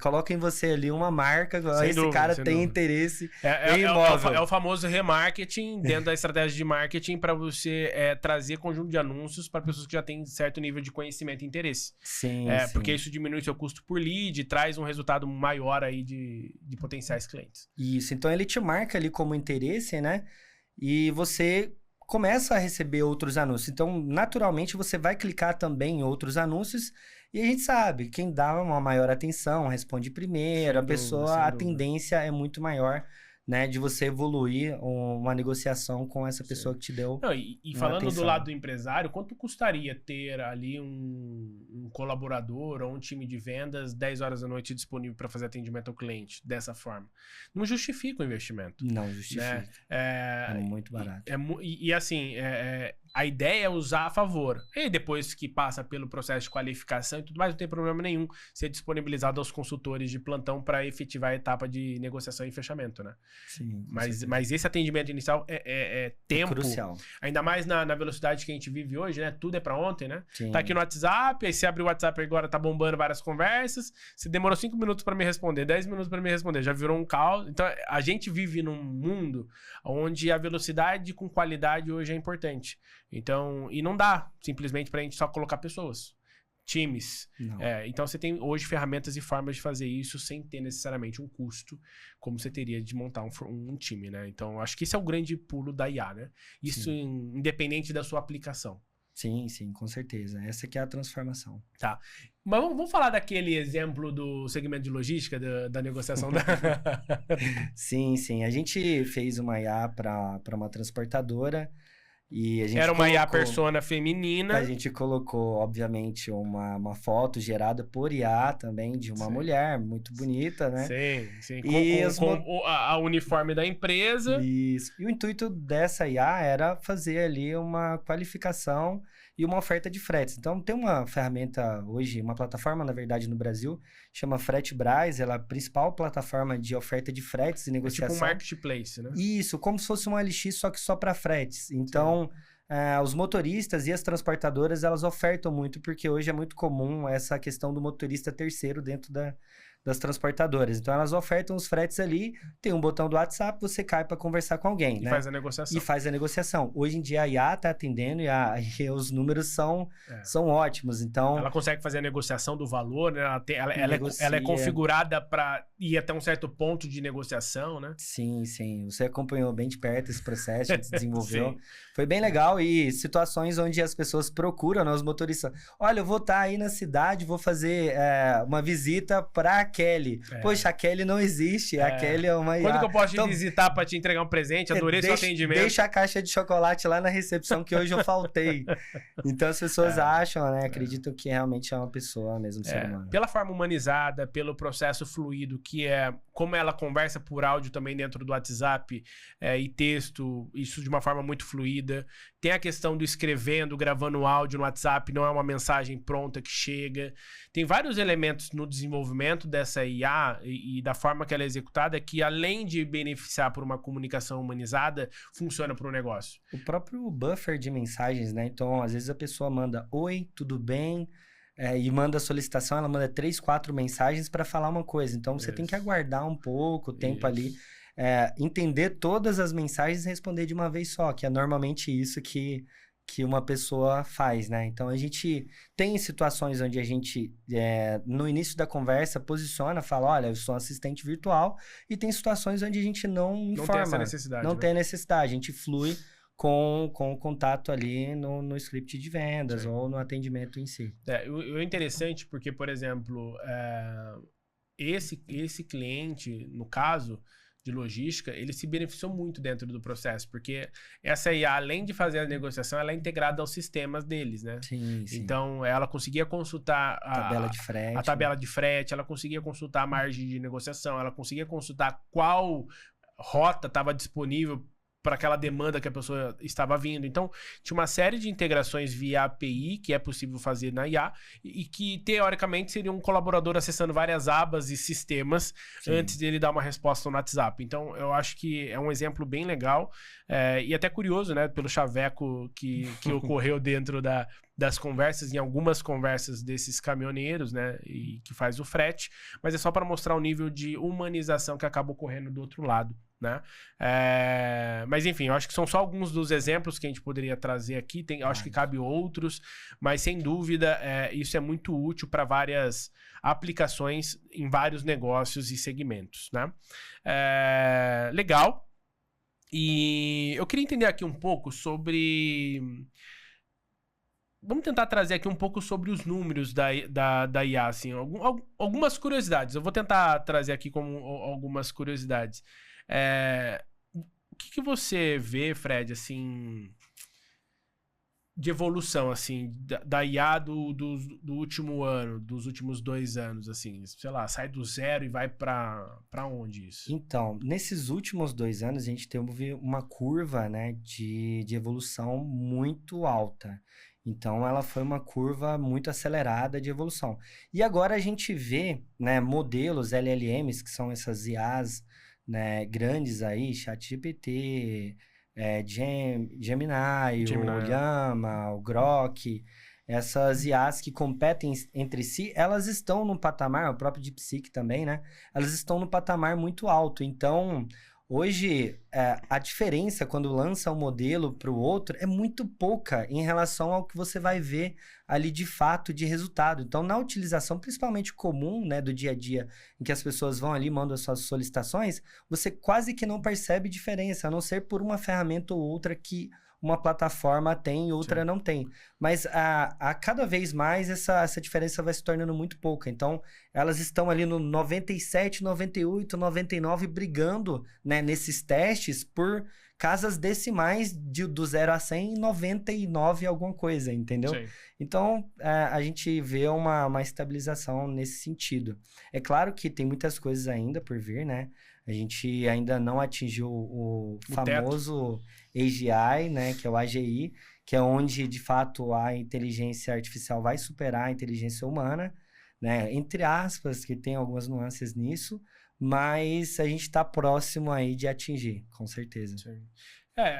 coloca em você ali uma marca, esse cara tem interesse em imóvel. É o famoso remarketing dentro da estratégia de marketing para você trazer conjunto de anúncios para pessoas que já têm certo nível de conhecimento e interesse. Sim. Porque isso diminui seu custo por lead e traz um resultado maior aí de potenciais clientes. Isso, então ele te marca ali como interesse, né? E você começa a receber outros anúncios. Então, naturalmente, você vai clicar também em outros anúncios e a gente sabe, quem dá uma maior atenção, responde primeiro, a tendência é muito maior, né, de você evoluir uma negociação com essa pessoa que te deu. Não, e falando atenção do lado do empresário, quanto custaria ter ali um colaborador ou um time de vendas 10 horas da noite disponível para fazer atendimento ao cliente dessa forma? Não justifica o investimento. Não justifica. Né? É muito barato. Assim, a ideia é usar a favor. E depois que passa pelo processo de qualificação e tudo mais, não tem problema nenhum ser disponibilizado aos consultores de plantão para efetivar a etapa de negociação e fechamento, né? Sim. Mas esse atendimento inicial é tempo. É crucial. Ainda mais na velocidade que a gente vive hoje, né? Tudo é para ontem, né? Sim. Tá aqui no WhatsApp, aí você abre o WhatsApp agora, tá bombando várias conversas. Você demorou 5 minutos para me responder, 10 minutos para me responder, já virou um caos. Então, a gente vive num mundo onde a velocidade com qualidade hoje é importante. Então, e não dá simplesmente pra gente só colocar pessoas, times. Então, você tem hoje ferramentas e formas de fazer isso sem ter necessariamente um custo, como você teria de montar um time, né? Então, acho que esse é o grande pulo da IA, né? Isso independente da sua aplicação. Sim, com certeza. Essa que é a transformação. Tá. Mas vamos falar daquele exemplo do segmento de logística, da negociação da... Sim. A gente fez uma IA para uma transportadora. E a gente era uma IA persona feminina. A gente colocou, obviamente, uma foto gerada por IA também, de uma mulher muito bonita, né? Sim. Com a uniforme da empresa. Isso. E o intuito dessa IA era fazer ali uma qualificação e uma oferta de fretes. Então, tem uma ferramenta hoje, uma plataforma, na verdade, no Brasil, chama FreteBras, ela é a principal plataforma de oferta de fretes e negociação. Tipo um marketplace, né? Isso, como se fosse um LX, só que só para fretes. Então, os motoristas e as transportadoras, elas ofertam muito, porque hoje é muito comum essa questão do motorista terceiro dentro das transportadodoras. Então, elas ofertam os fretes ali, tem um botão do WhatsApp, você cai para conversar com alguém, né? E faz a negociação. Hoje em dia, a IA está atendendo e os números são ótimos, então... Ela consegue fazer a negociação do valor, né? Ela é configurada para ir até um certo ponto de negociação, né? Sim. Você acompanhou bem de perto esse processo, a gente desenvolveu. Foi bem legal e situações onde as pessoas procuram, os motoristas. Olha, eu vou estar aí na cidade, vou fazer uma visita para Kelly. Poxa, a Kelly não existe, a Kelly é uma IA. Quando que eu posso te visitar pra te entregar um presente? Adorei seu atendimento. Deixa a caixa de chocolate lá na recepção que hoje eu faltei. Então as pessoas acham, né? Acreditam que realmente é uma pessoa mesmo, ser humano. Pela forma humanizada, pelo processo fluido, que é como ela conversa por áudio também dentro do WhatsApp e texto, isso de uma forma muito fluida. Tem a questão do escrevendo, gravando áudio no WhatsApp, não é uma mensagem pronta que chega. Tem vários elementos no desenvolvimento dessa IA e da forma que ela é executada que, além de beneficiar por uma comunicação humanizada, funciona para o negócio. O próprio buffer de mensagens, né? Então, às vezes a pessoa manda oi, tudo bem? E manda a solicitação, ela manda 3, 4 mensagens para falar uma coisa. Então, você tem que aguardar um pouco, o tempo ali, entender todas as mensagens e responder de uma vez só, que é normalmente isso que uma pessoa faz, né? Então, a gente tem situações onde a gente, no início da conversa, posiciona, fala, olha, eu sou um assistente virtual, e tem situações onde a gente não informa. Não tem essa necessidade. Não tem necessidade, a gente flui com o contato ali no script de vendas ou no atendimento em si. É interessante porque, por exemplo, esse cliente, no caso de logística, ele se beneficiou muito dentro do processo, porque essa IA, além de fazer a negociação, ela é integrada aos sistemas deles, né? Sim. Então, ela conseguia consultar a tabela de frete, ela conseguia consultar a margem de negociação, ela conseguia consultar qual rota estava disponível para aquela demanda que a pessoa estava vindo. Então, tinha uma série de integrações via API que é possível fazer na IA e que, teoricamente, seria um colaborador acessando várias abas e sistemas antes dele dar uma resposta no WhatsApp. Então, eu acho que é um exemplo bem legal e até curioso, né, pelo chaveco que ocorreu dentro das conversas, em algumas conversas desses caminhoneiros, né, e que faz o frete, mas é só para mostrar o nível de humanização que acaba ocorrendo do outro lado, né? Mas enfim, eu acho que são só alguns dos exemplos que a gente poderia trazer aqui, eu acho que cabe outros, mas sem dúvida isso é muito útil para várias aplicações em vários negócios e segmentos, né? Legal. E eu queria entender aqui um pouco sobre... Vamos tentar trazer aqui um pouco sobre os números da IA, assim, algumas curiosidades. Eu vou tentar trazer aqui como algumas curiosidades. O que você vê, Fred, assim, de evolução, assim, da IA do último ano, dos últimos 2 anos, assim, sei lá, sai do zero e vai para onde isso? Então, nesses últimos 2 anos, a gente teve uma curva, né, de evolução muito alta. Então, ela foi uma curva muito acelerada de evolução. E agora a gente vê, né, modelos LLMs, que são essas IAs, né, grandes aí, ChatGPT, Gemini, o Llama, o Grok, essas IAs que competem entre si, elas estão no patamar, o próprio DeepSeek também, né? Elas estão no patamar muito alto. Então, hoje, a diferença quando lança um modelo para o outro é muito pouca em relação ao que você vai ver ali de fato de resultado. Então, na utilização, principalmente comum, né, do dia a dia, em que as pessoas vão ali e mandam as suas solicitações, você quase que não percebe diferença, a não ser por uma ferramenta ou outra que uma plataforma tem e outra não tem. Mas a cada vez mais essa diferença vai se tornando muito pouca. Então, elas estão ali no 97, 98, 99 brigando, né, nesses testes por casas decimais do 0 a 100 e 99 alguma coisa, entendeu? Sim. Então, a gente vê uma estabilização nesse sentido. É claro que tem muitas coisas ainda por vir, né? A gente ainda não atingiu o famoso AGI, né? Que é o AGI, que é onde, de fato, a inteligência artificial vai superar a inteligência humana, né? Entre aspas, que tem algumas nuances nisso, mas a gente está próximo aí de atingir, com certeza. Sim.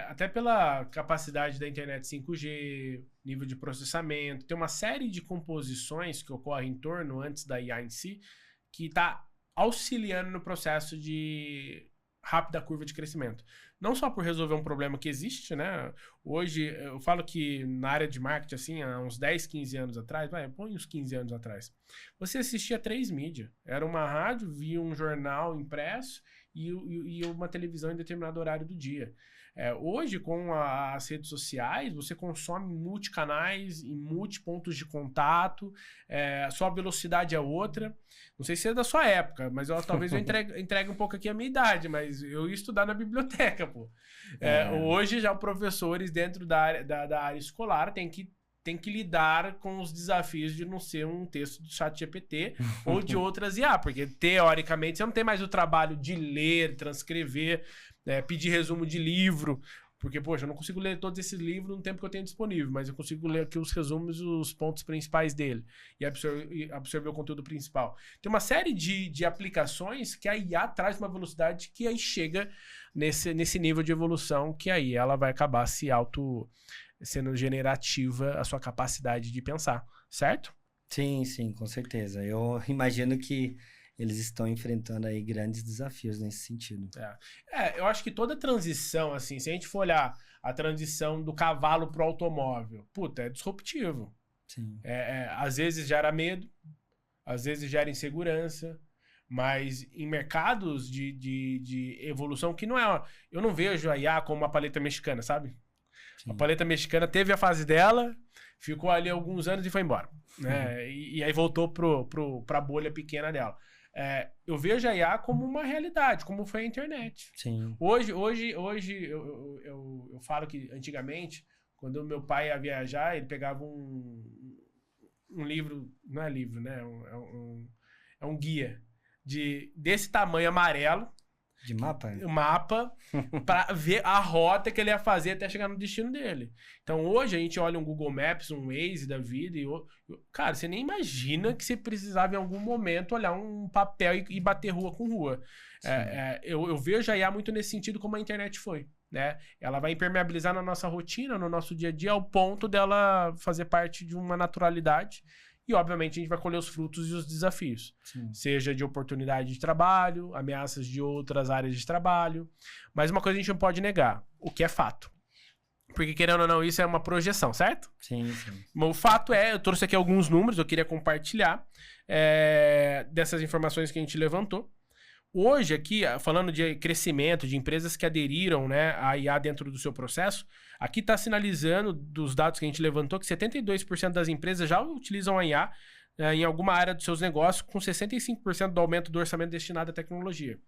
Até pela capacidade da internet 5G, nível de processamento, tem uma série de composições que ocorrem em torno, antes da IA em si, que está auxiliando no processo de rápida curva de crescimento. não só por resolver um problema que existe, né? Hoje, eu falo que na área de marketing, assim, há uns 10, 15 anos atrás, põe uns 15 anos atrás, você assistia 3 mídias. Era uma rádio, via um jornal impresso e uma televisão em determinado horário do dia. Hoje, com as redes sociais, você consome multicanais e multipontos de contato, a sua velocidade é outra. Não sei se é da sua época, mas talvez eu entregue um pouco aqui a minha idade, mas eu ia estudar na biblioteca, pô. Hoje, já professores dentro da área escolar têm que lidar com os desafios de não ser um texto do ChatGPT ou de outras IA, porque, teoricamente, você não tem mais o trabalho de ler, transcrever, pedir resumo de livro, porque, poxa, eu não consigo ler todos esses livros no tempo que eu tenho disponível, mas eu consigo ler aqui os resumos, os pontos principais dele e absorver o conteúdo principal. Tem uma série de aplicações que a IA traz uma velocidade que aí chega nesse nível de evolução, que aí ela vai acabar sendo generativa a sua capacidade de pensar, certo? Sim, sim, com certeza. Eu imagino que eles estão enfrentando aí grandes desafios nesse sentido. Eu acho que toda transição, assim, se a gente for olhar a transição do cavalo pro automóvel, é disruptivo. Sim. Às vezes gera medo, às vezes gera insegurança, mas em mercados de evolução, que não é... Eu não vejo a IA como uma paleta mexicana, sabe? Sim. A paleta mexicana teve a fase dela, ficou ali alguns anos e foi embora. Né? E aí voltou pra bolha pequena dela. Eu vejo a IA como uma realidade, como foi a internet. Sim. Hoje eu falo que antigamente, quando o meu pai ia viajar, ele pegava um livro, não é livro, né? É um guia desse tamanho amarelo. De mapa? Mapa para ver a rota que ele ia fazer até chegar no destino dele. Então hoje a gente olha um Google Maps, um Waze da vida cara, você nem imagina que você precisava em algum momento olhar um papel e bater rua com rua. Eu vejo a IA muito nesse sentido como a internet foi, né? Ela vai impermeabilizar na nossa rotina, no nosso dia a dia, ao ponto dela fazer parte de uma naturalidade. E, obviamente, a gente vai colher os frutos e os desafios. Sim. Seja de oportunidade de trabalho, ameaças de outras áreas de trabalho. Mas uma coisa a gente não pode negar, o que é fato. Porque, querendo ou não, isso é uma projeção, certo? Sim, sim. O fato eu trouxe aqui alguns números, eu queria compartilhar dessas informações que a gente levantou. Hoje, aqui, falando de crescimento, de empresas que aderiram, né, a IA dentro do seu processo, aqui está sinalizando, dos dados que a gente levantou, que 72% das empresas já utilizam a IA em alguma área dos seus negócios, com 65% do aumento do orçamento destinado à tecnologia.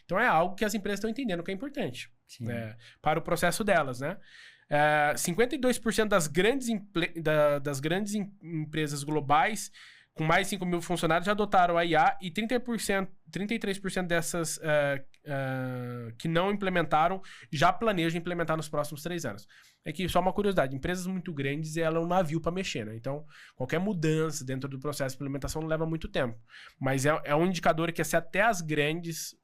Então, é algo que as empresas estão entendendo que é importante para o processo delas, né? 52% das grandes empresas globais com mais de 5 mil funcionários já adotaram a IA e 33% dessas que não implementaram já planejam implementar nos próximos 3 anos. Aqui, só uma curiosidade, empresas muito grandes, ela é um navio para mexer, né? Então, qualquer mudança dentro do processo de implementação não leva muito tempo. Mas é um indicador que, se até as grandes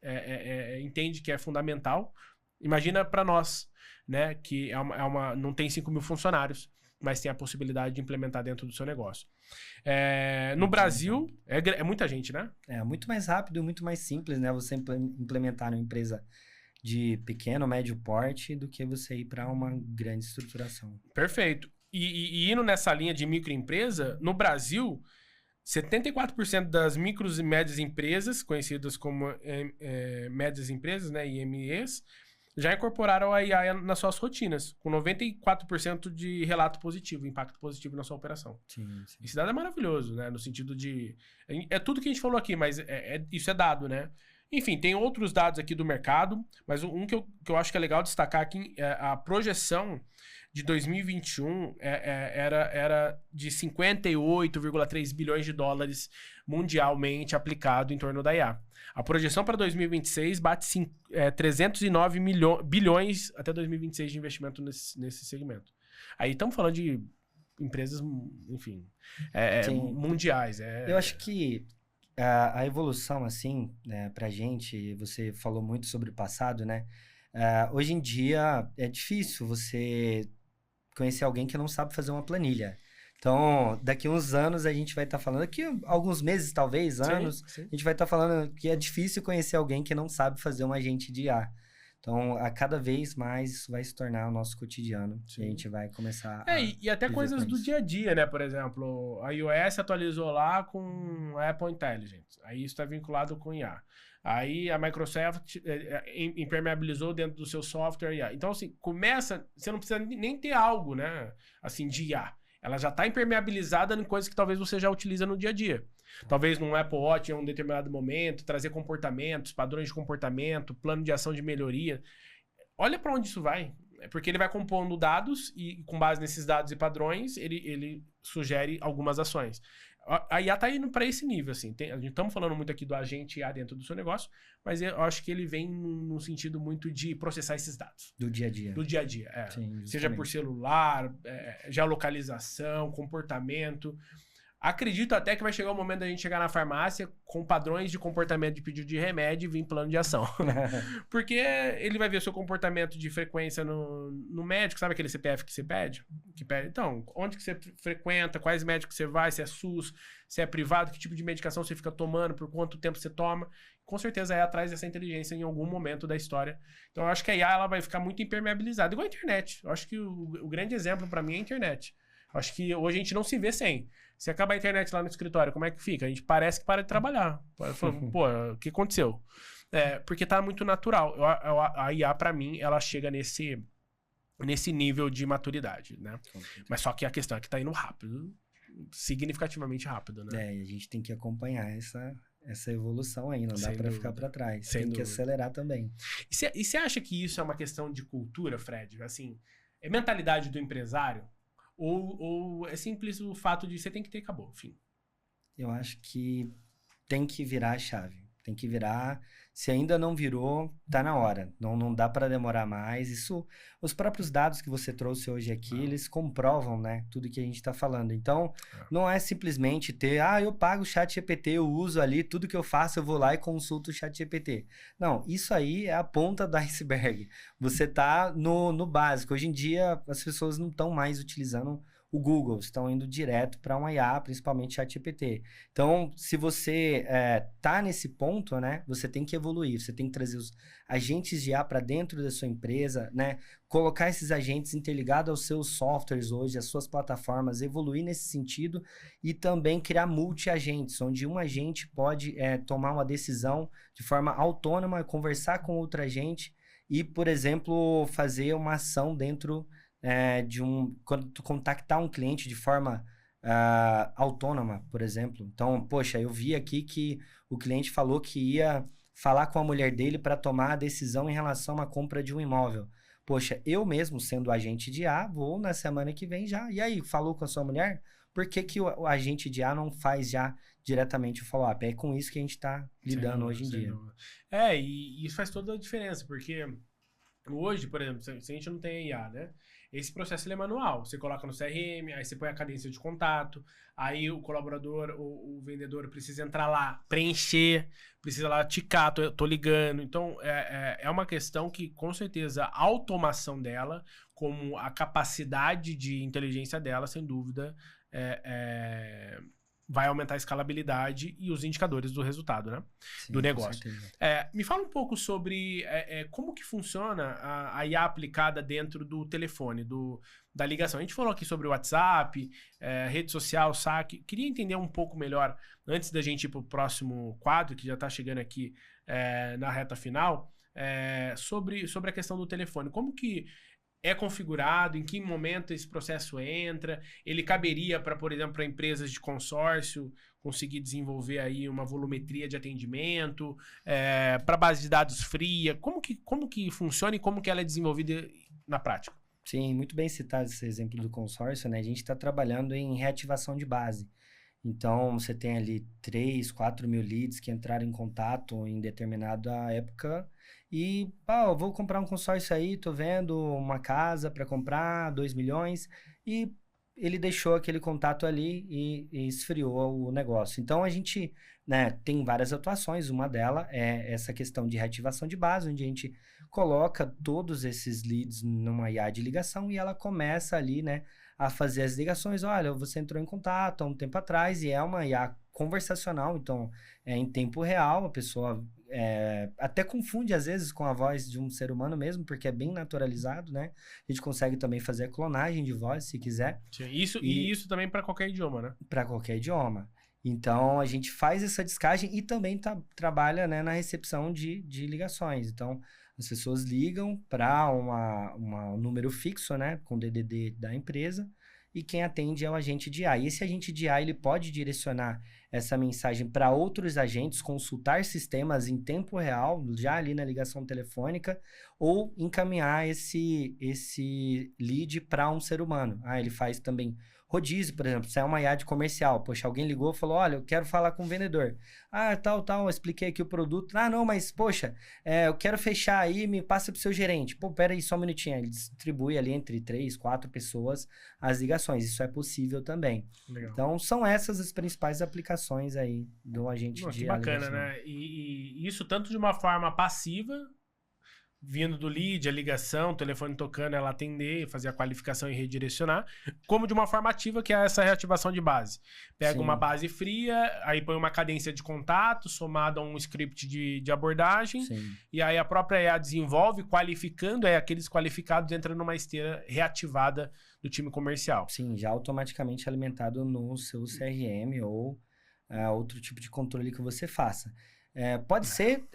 entende que é fundamental, imagina para nós, né? Que não tem 5 mil funcionários, mas tem a possibilidade de implementar dentro do seu negócio. No Brasil, é muita gente, né? É muito mais rápido e muito mais simples, né? Você implementar numa empresa de pequeno, médio porte do que você ir para uma grande estruturação. Perfeito. E indo nessa linha de microempresa, no Brasil, 74% das micros e médias empresas, conhecidas como médias empresas, né, IMEs, já incorporaram a IA nas suas rotinas, com 94% de relato positivo, impacto positivo na sua operação. Sim, sim. Esse dado é maravilhoso, né? No sentido de... É tudo que a gente falou aqui, mas isso é dado, né? Enfim, tem outros dados aqui do mercado, mas um que eu acho que é legal destacar aqui, a projeção de 2021 era de 58,3 bilhões de dólares mundialmente aplicado em torno da IA. A projeção para 2026 bate 309 bilhões até 2026 de investimento nesse segmento. Aí estamos falando de empresas, enfim, mundiais. Eu acho que a evolução, assim, né, pra gente, você falou muito sobre o passado, né? Hoje em dia é difícil você conhecer alguém que não sabe fazer uma planilha. Então, daqui uns anos a gente vai estar falando, daqui alguns meses, talvez, anos, sim. A gente vai estar falando que é difícil conhecer alguém que não sabe fazer um agente de IA. Então, a cada vez mais isso vai se tornar o nosso cotidiano. Sim. E a gente vai começar E até viver coisas com do isso. dia a dia, né? Por exemplo, a iOS atualizou lá com a Apple Intelligence. Aí isso está vinculado com IA. Aí a Microsoft impermeabilizou dentro do seu software IA. Então, assim, começa... Você não precisa nem ter algo, né? Assim, de IA. Ela já está impermeabilizada em coisas que talvez você já utiliza no dia a dia. Talvez num Apple Watch em um determinado momento, trazer comportamentos, padrões de comportamento, plano de ação de melhoria. Olha para onde isso vai. É porque ele vai compondo dados e, com base nesses dados e padrões, ele sugere algumas ações. A IA tá indo para esse nível, assim. A gente estamos falando muito aqui do agente IA dentro do seu negócio, mas eu acho que ele vem num sentido muito de processar esses dados. Do dia a dia. Do dia a dia, Sim, seja por celular, geolocalização, comportamento. Acredito até que vai chegar o momento da gente chegar na farmácia com padrões de comportamento de pedido de remédio e vir plano de ação. Porque ele vai ver o seu comportamento de frequência no médico, sabe aquele CPF que você pede? Então, onde que você frequenta, quais médicos você vai, se é SUS, se é privado, que tipo de medicação você fica tomando, por quanto tempo você toma. Com certeza é atrás dessa inteligência em algum momento da história. Então, eu acho que a IA ela vai ficar muito impermeabilizada, igual a internet. Eu acho que o grande exemplo para mim é a internet. Eu acho que hoje a gente não se vê sem. Se acaba a internet lá no escritório, como é que fica? A gente parece que para de trabalhar. Pô, o que aconteceu? Porque tá muito natural. A IA, para mim, ela chega nesse nível de maturidade, né? Mas só que a questão é que tá indo rápido. Significativamente rápido, né? E a gente tem que acompanhar essa evolução aí. Não dá Sem para dúvida. ficar para trás. Sem Tem que dúvida. acelerar também. E você acha que isso é uma questão de cultura, Fred? Assim, é mentalidade do empresário? Ou é simples o fato de você tem que ter, acabou, enfim. Eu acho que tem que virar a chave. Tem que virar. Se ainda não virou, tá na hora. Não dá para demorar mais. Isso, os próprios dados que você trouxe hoje aqui, eles comprovam, né, tudo que a gente está falando. Então, não é simplesmente ter, eu pago o ChatGPT, eu uso ali, tudo que eu faço, eu vou lá e consulto o ChatGPT. Não, isso aí é a ponta do iceberg. Você tá no básico. Hoje em dia, as pessoas não estão mais utilizando o Google, estão indo direto para uma IA, principalmente ChatGPT. Então, se você tá nesse ponto, né, você tem que evoluir, você tem que trazer os agentes de IA para dentro da sua empresa, né, colocar esses agentes interligados aos seus softwares hoje, às suas plataformas, evoluir nesse sentido e também criar multi-agentes, onde um agente pode tomar uma decisão de forma autônoma, conversar com outro agente e, por exemplo, fazer uma ação dentro quando tu contactar um cliente de forma autônoma, por exemplo. Então, poxa, eu vi aqui que o cliente falou que ia falar com a mulher dele para tomar a decisão em relação à compra de um imóvel. Poxa, eu mesmo, sendo agente de IA, vou na semana que vem já. E aí, falou com a sua mulher? Por que o agente de IA não faz já diretamente o follow-up? É com isso que a gente está lidando hoje em dia. E isso faz toda a diferença, porque hoje, por exemplo, se a gente não tem IA, né? Esse processo ele é manual. Você coloca no CRM, aí você põe a cadência de contato, aí o colaborador, o vendedor precisa entrar lá, preencher, precisa lá ticar, tô ligando. Então, é uma questão que, com certeza, a automação dela, como a capacidade de inteligência dela, sem dúvida, vai aumentar a escalabilidade e os indicadores do resultado, né? Sim, do negócio. Com certeza. Me fala um pouco sobre como que funciona a IA aplicada dentro do telefone, da ligação. A gente falou aqui sobre o WhatsApp, rede social, saque. Queria entender um pouco melhor, antes da gente ir para o próximo quadro, que já está chegando aqui na reta final, sobre a questão do telefone. Como que é configurado, em que momento esse processo entra, ele caberia para, por exemplo, para empresas de consórcio conseguir desenvolver aí uma volumetria de atendimento, para base de dados fria, como que funciona e como que ela é desenvolvida na prática? Sim, muito bem citado esse exemplo do consórcio, né? A gente está trabalhando em reativação de base. Então, você tem ali 3, 4 mil leads que entraram em contato em determinada época e, eu vou comprar um consórcio aí, tô vendo uma casa para comprar, 2 milhões, e ele deixou aquele contato ali e esfriou o negócio. Então, a gente, né, tem várias atuações, uma delas é essa questão de reativação de base, onde a gente coloca todos esses leads numa IA de ligação e ela começa ali, né, a fazer as ligações. Olha, você entrou em contato há um tempo atrás e é uma IA conversacional, então é em tempo real, a pessoa até confunde às vezes com a voz de um ser humano mesmo, porque é bem naturalizado, né? A gente consegue também fazer a clonagem de voz, se quiser. Sim, isso também para qualquer idioma, né? Para qualquer idioma. Então, a gente faz essa descagem e também trabalha, né, na recepção de ligações. Então, as pessoas ligam para um número fixo, né, com DDD da empresa, e quem atende é o agente de IA. E esse agente de IA, ele pode direcionar essa mensagem para outros agentes, consultar sistemas em tempo real, já ali na ligação telefônica, ou encaminhar esse lead para um ser humano. Ele faz também rodízio, por exemplo, se é uma IA de comercial. Poxa, alguém ligou e falou, olha, eu quero falar com o vendedor. Tal, eu expliquei aqui o produto. Não, mas, poxa, eu quero fechar aí, me passa pro seu gerente. Pô, pera aí só um minutinho. Ele distribui ali entre 3, 4 pessoas as ligações. Isso é possível também. Legal. Então, são essas as principais aplicações aí do agente de Que bacana, né? E isso tanto de uma forma passiva, vindo do lead, a ligação, o telefone tocando, ela atender, fazer a qualificação e redirecionar, como de uma forma ativa, que é essa reativação de base. Pega uma base fria, aí põe uma cadência de contato, somado a um script de abordagem, e aí a própria IA desenvolve, qualificando, aqueles qualificados entram numa esteira reativada do time comercial. Sim, já automaticamente alimentado no seu CRM ou outro tipo de controle que você faça. Pode ser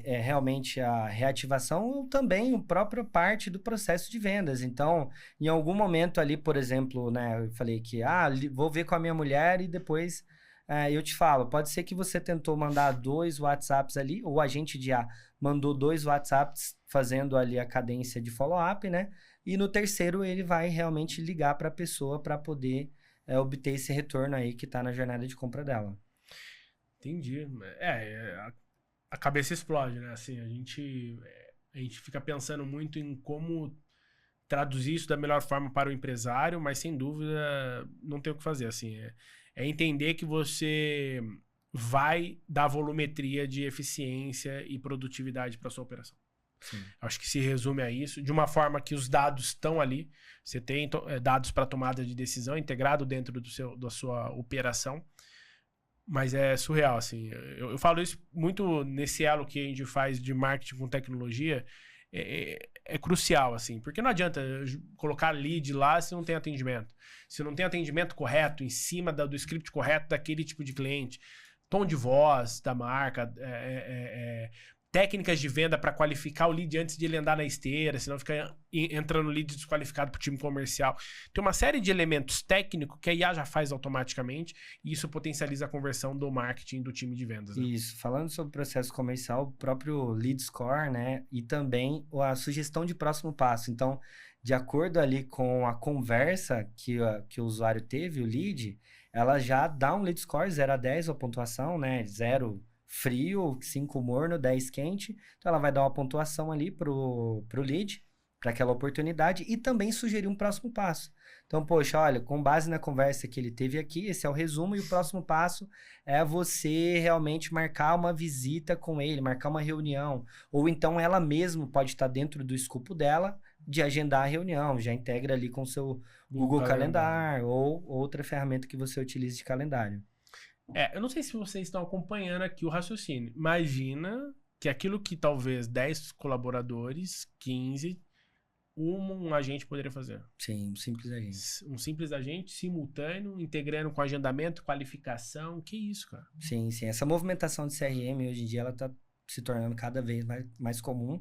realmente a reativação ou também a própria parte do processo de vendas. Então, em algum momento ali, por exemplo, né, eu falei que vou ver com a minha mulher e depois eu te falo. Pode ser que você tentou mandar 2 WhatsApps ali, ou o agente de IA mandou 2 WhatsApps fazendo ali a cadência de follow-up, né? E no terceiro ele vai realmente ligar para a pessoa para poder obter esse retorno aí que está na jornada de compra dela. Entendi. A cabeça explode, né? Assim, a gente fica pensando muito em como traduzir isso da melhor forma para o empresário, mas sem dúvida não tem o que fazer. Assim, é entender que você vai dar volumetria de eficiência e produtividade para sua operação. Sim. Acho que se resume a isso, de uma forma que os dados estão ali, você tem dados para tomada de decisão integrado dentro da sua operação. Mas é surreal, assim. Eu falo isso muito nesse elo que a gente faz de marketing com tecnologia. É crucial, assim. Porque não adianta colocar lead lá se não tem atendimento. Se não tem atendimento correto, em cima do script correto daquele tipo de cliente. Tom de voz da marca, técnicas de venda para qualificar o lead antes de ele andar na esteira, senão fica entrando lead desqualificado para o time comercial. Tem uma série de elementos técnicos que a IA já faz automaticamente e isso potencializa a conversão do marketing do time de vendas. Né? Isso. Falando sobre o processo comercial, o próprio lead score, né? E também a sugestão de próximo passo. Então, de acordo ali com a conversa que o usuário teve, o lead, ela já dá um lead score 0 a 10, a pontuação, né? 0 frio, 5 morno, 10 quente. Então, ela vai dar uma pontuação ali pro lead, para aquela oportunidade, e também sugerir um próximo passo. Então, poxa, olha, com base na conversa que ele teve aqui, esse é o resumo, e o próximo passo é você realmente marcar uma visita com ele, marcar uma reunião. Ou então, ela mesma pode estar dentro do escopo dela, de agendar a reunião, já integra ali com o seu Google Calendar, ou outra ferramenta que você utilize de calendário. Eu não sei se vocês estão acompanhando aqui o raciocínio. Imagina que aquilo que talvez 10 colaboradores, 15, um agente poderia fazer. Sim, um simples agente. Um simples agente, simultâneo, integrando com agendamento, qualificação. Que isso, cara? Sim. Essa movimentação de CRM, hoje em dia, ela está se tornando cada vez mais comum,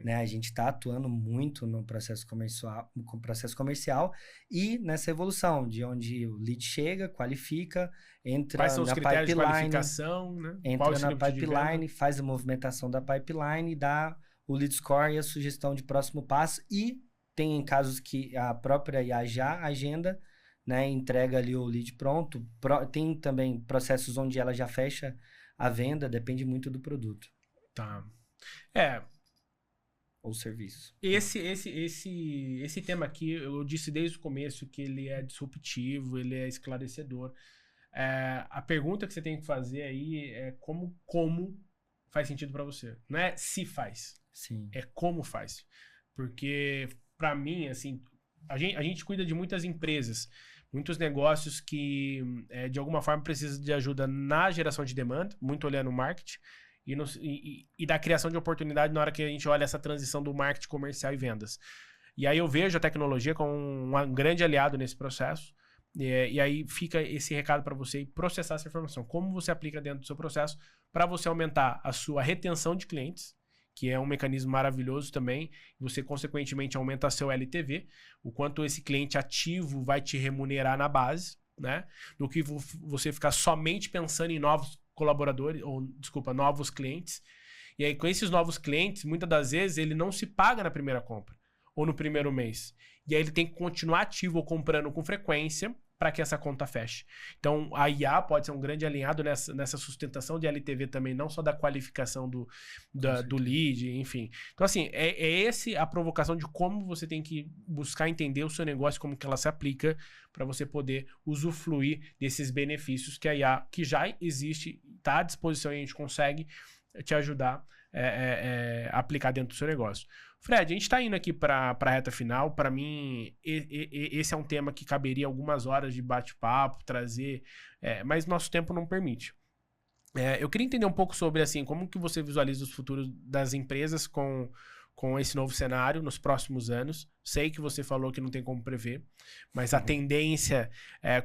né? A gente está atuando muito no processo comercial e nessa evolução de onde o lead chega, qualifica, entra Quais são os na critérios pipeline, de qualificação, né? Entra na pipeline, faz a movimentação da pipeline, dá o lead score e a sugestão de próximo passo, e tem casos que a própria IA já agenda, né? Entrega ali o lead pronto. Tem também processos onde ela já fecha a venda, depende muito do produto. Tá. Ou serviço. Esse tema aqui, eu disse desde o começo que ele é disruptivo, ele é esclarecedor. A pergunta que você tem que fazer aí é como faz sentido para você. Não é se faz. Sim. É como faz. Porque, para mim, assim, a gente cuida de muitas empresas, muitos negócios que, de alguma forma, precisam de ajuda na geração de demanda, muito olhando o marketing. e da criação de oportunidade na hora que a gente olha essa transição do marketing comercial e vendas. E aí eu vejo a tecnologia como um grande aliado nesse processo. E aí fica esse recado para você processar essa informação. Como você aplica dentro do seu processo para você aumentar a sua retenção de clientes, que é um mecanismo maravilhoso também. Você, consequentemente, aumenta seu LTV, o quanto esse cliente ativo vai te remunerar na base, né? Do que você ficar somente pensando em novos colaboradores, novos clientes. E aí, com esses novos clientes, muitas das vezes, ele não se paga na primeira compra ou no primeiro mês. E aí ele tem que continuar ativo ou comprando com frequência para que essa conta feche. Então, a IA pode ser um grande alinhado nessa sustentação de LTV também, não só da qualificação do lead, enfim. Então, assim, esse a provocação de como você tem que buscar entender o seu negócio, como que ela se aplica para você poder usufruir desses benefícios que a IA, que já existe, está à disposição e a gente consegue te ajudar a aplicar dentro do seu negócio. Fred, a gente está indo aqui para a reta final. Para mim, esse é um tema que caberia algumas horas de bate-papo, trazer, mas nosso tempo não permite. Eu queria entender um pouco sobre assim, como que você visualiza os futuros das empresas com esse novo cenário nos próximos anos. Sei que você falou que não tem como prever, mas a tendência,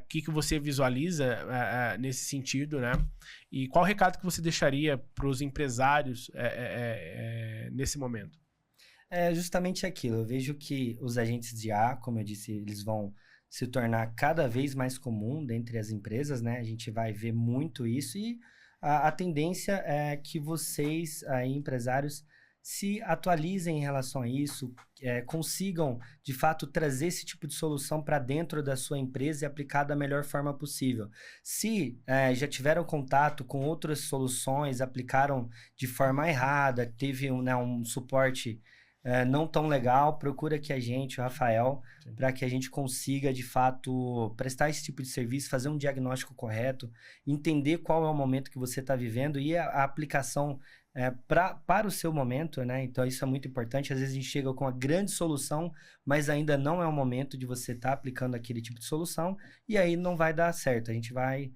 o que você visualiza nesse sentido, né? E qual recado que você deixaria para os empresários nesse momento? É justamente aquilo. Eu vejo que os agentes de IA, como eu disse, eles vão se tornar cada vez mais comum dentre as empresas, né? A gente vai ver muito isso e a tendência é que vocês, aí, empresários, se atualizem em relação a isso, consigam, de fato, trazer esse tipo de solução para dentro da sua empresa e aplicar da melhor forma possível. Se já tiveram contato com outras soluções, aplicaram de forma errada, teve um suporte não tão legal, procura aqui a gente, o Rafael, para que a gente consiga, de fato, prestar esse tipo de serviço, fazer um diagnóstico correto, entender qual é o momento que você está vivendo e a aplicação para o seu momento, né? Então, isso é muito importante. Às vezes a gente chega com uma grande solução, mas ainda não é o momento de você estar aplicando aquele tipo de solução e aí não vai dar certo. A gente vai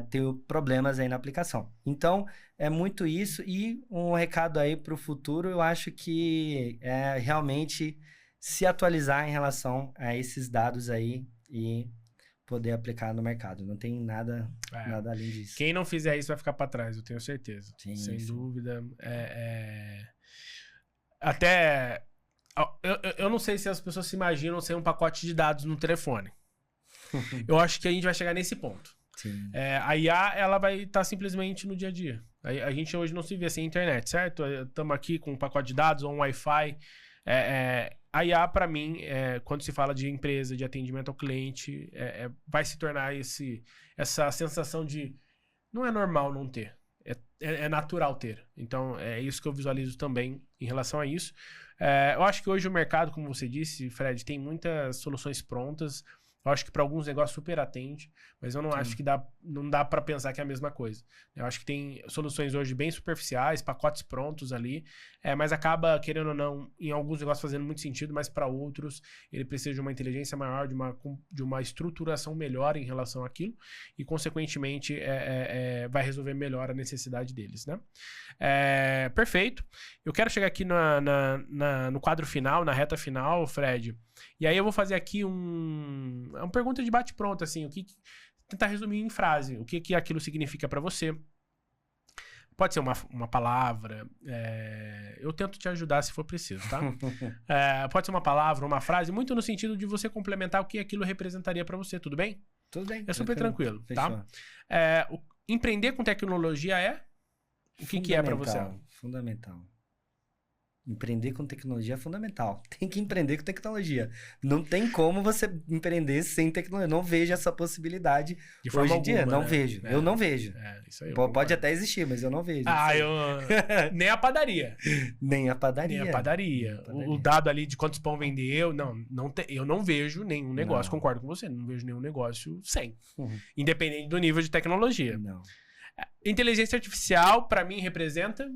ter problemas aí na aplicação. Então, é muito isso. E um recado aí para o futuro, eu acho que realmente se atualizar em relação a esses dados aí e poder aplicar no mercado. Não tem nada além disso. Quem não fizer isso vai ficar para trás, eu tenho certeza. Sim, sem sim. dúvida. Até... Eu não sei se as pessoas se imaginam sem um pacote de dados no telefone. Eu acho que a gente vai chegar nesse ponto. A IA, ela vai estar simplesmente no dia a dia. A gente hoje não se vê sem internet, certo? Estamos aqui com um pacote de dados ou um Wi-Fi. A IA, para mim, quando se fala de empresa, de atendimento ao cliente, vai se tornar essa sensação de não é normal não ter. É natural ter. Então, é isso que eu visualizo também em relação a isso. Eu acho que hoje o mercado, como você disse, Fred, tem muitas soluções prontas. Eu acho que para alguns negócios super atende, mas eu não acho que não dá para pensar que é a mesma coisa. Eu acho que tem soluções hoje bem superficiais, pacotes prontos ali, mas acaba, querendo ou não, em alguns negócios fazendo muito sentido, mas para outros ele precisa de uma inteligência maior, de uma estruturação melhor em relação àquilo e, consequentemente, vai resolver melhor a necessidade deles, né? Perfeito. Eu quero chegar aqui no quadro final, na reta final, Fred. E aí eu vou fazer aqui uma pergunta de bate-pronto, assim, tentar resumir em frase, o que aquilo significa para você. Pode ser uma palavra, eu tento te ajudar se for preciso, tá? Pode ser uma palavra, uma frase, muito no sentido de você complementar o que aquilo representaria para você, tudo bem? Tudo bem. É super tranquilo, tá? Empreender com tecnologia o que é para você? Fundamental. Empreender com tecnologia é fundamental. Tem que empreender com tecnologia. Não tem como você empreender sem tecnologia. Não vejo essa possibilidade de forma hoje em dia. Alguma, não né? vejo. Eu não vejo. Isso aí pode até existir, mas eu não vejo. Nem a padaria. Nem a padaria. Nem a padaria. O dado ali de quantos pão vendeu, eu não vejo nenhum negócio, concordo com você, não vejo nenhum negócio sem. Independente do nível de tecnologia. Não. Inteligência artificial, para mim, representa...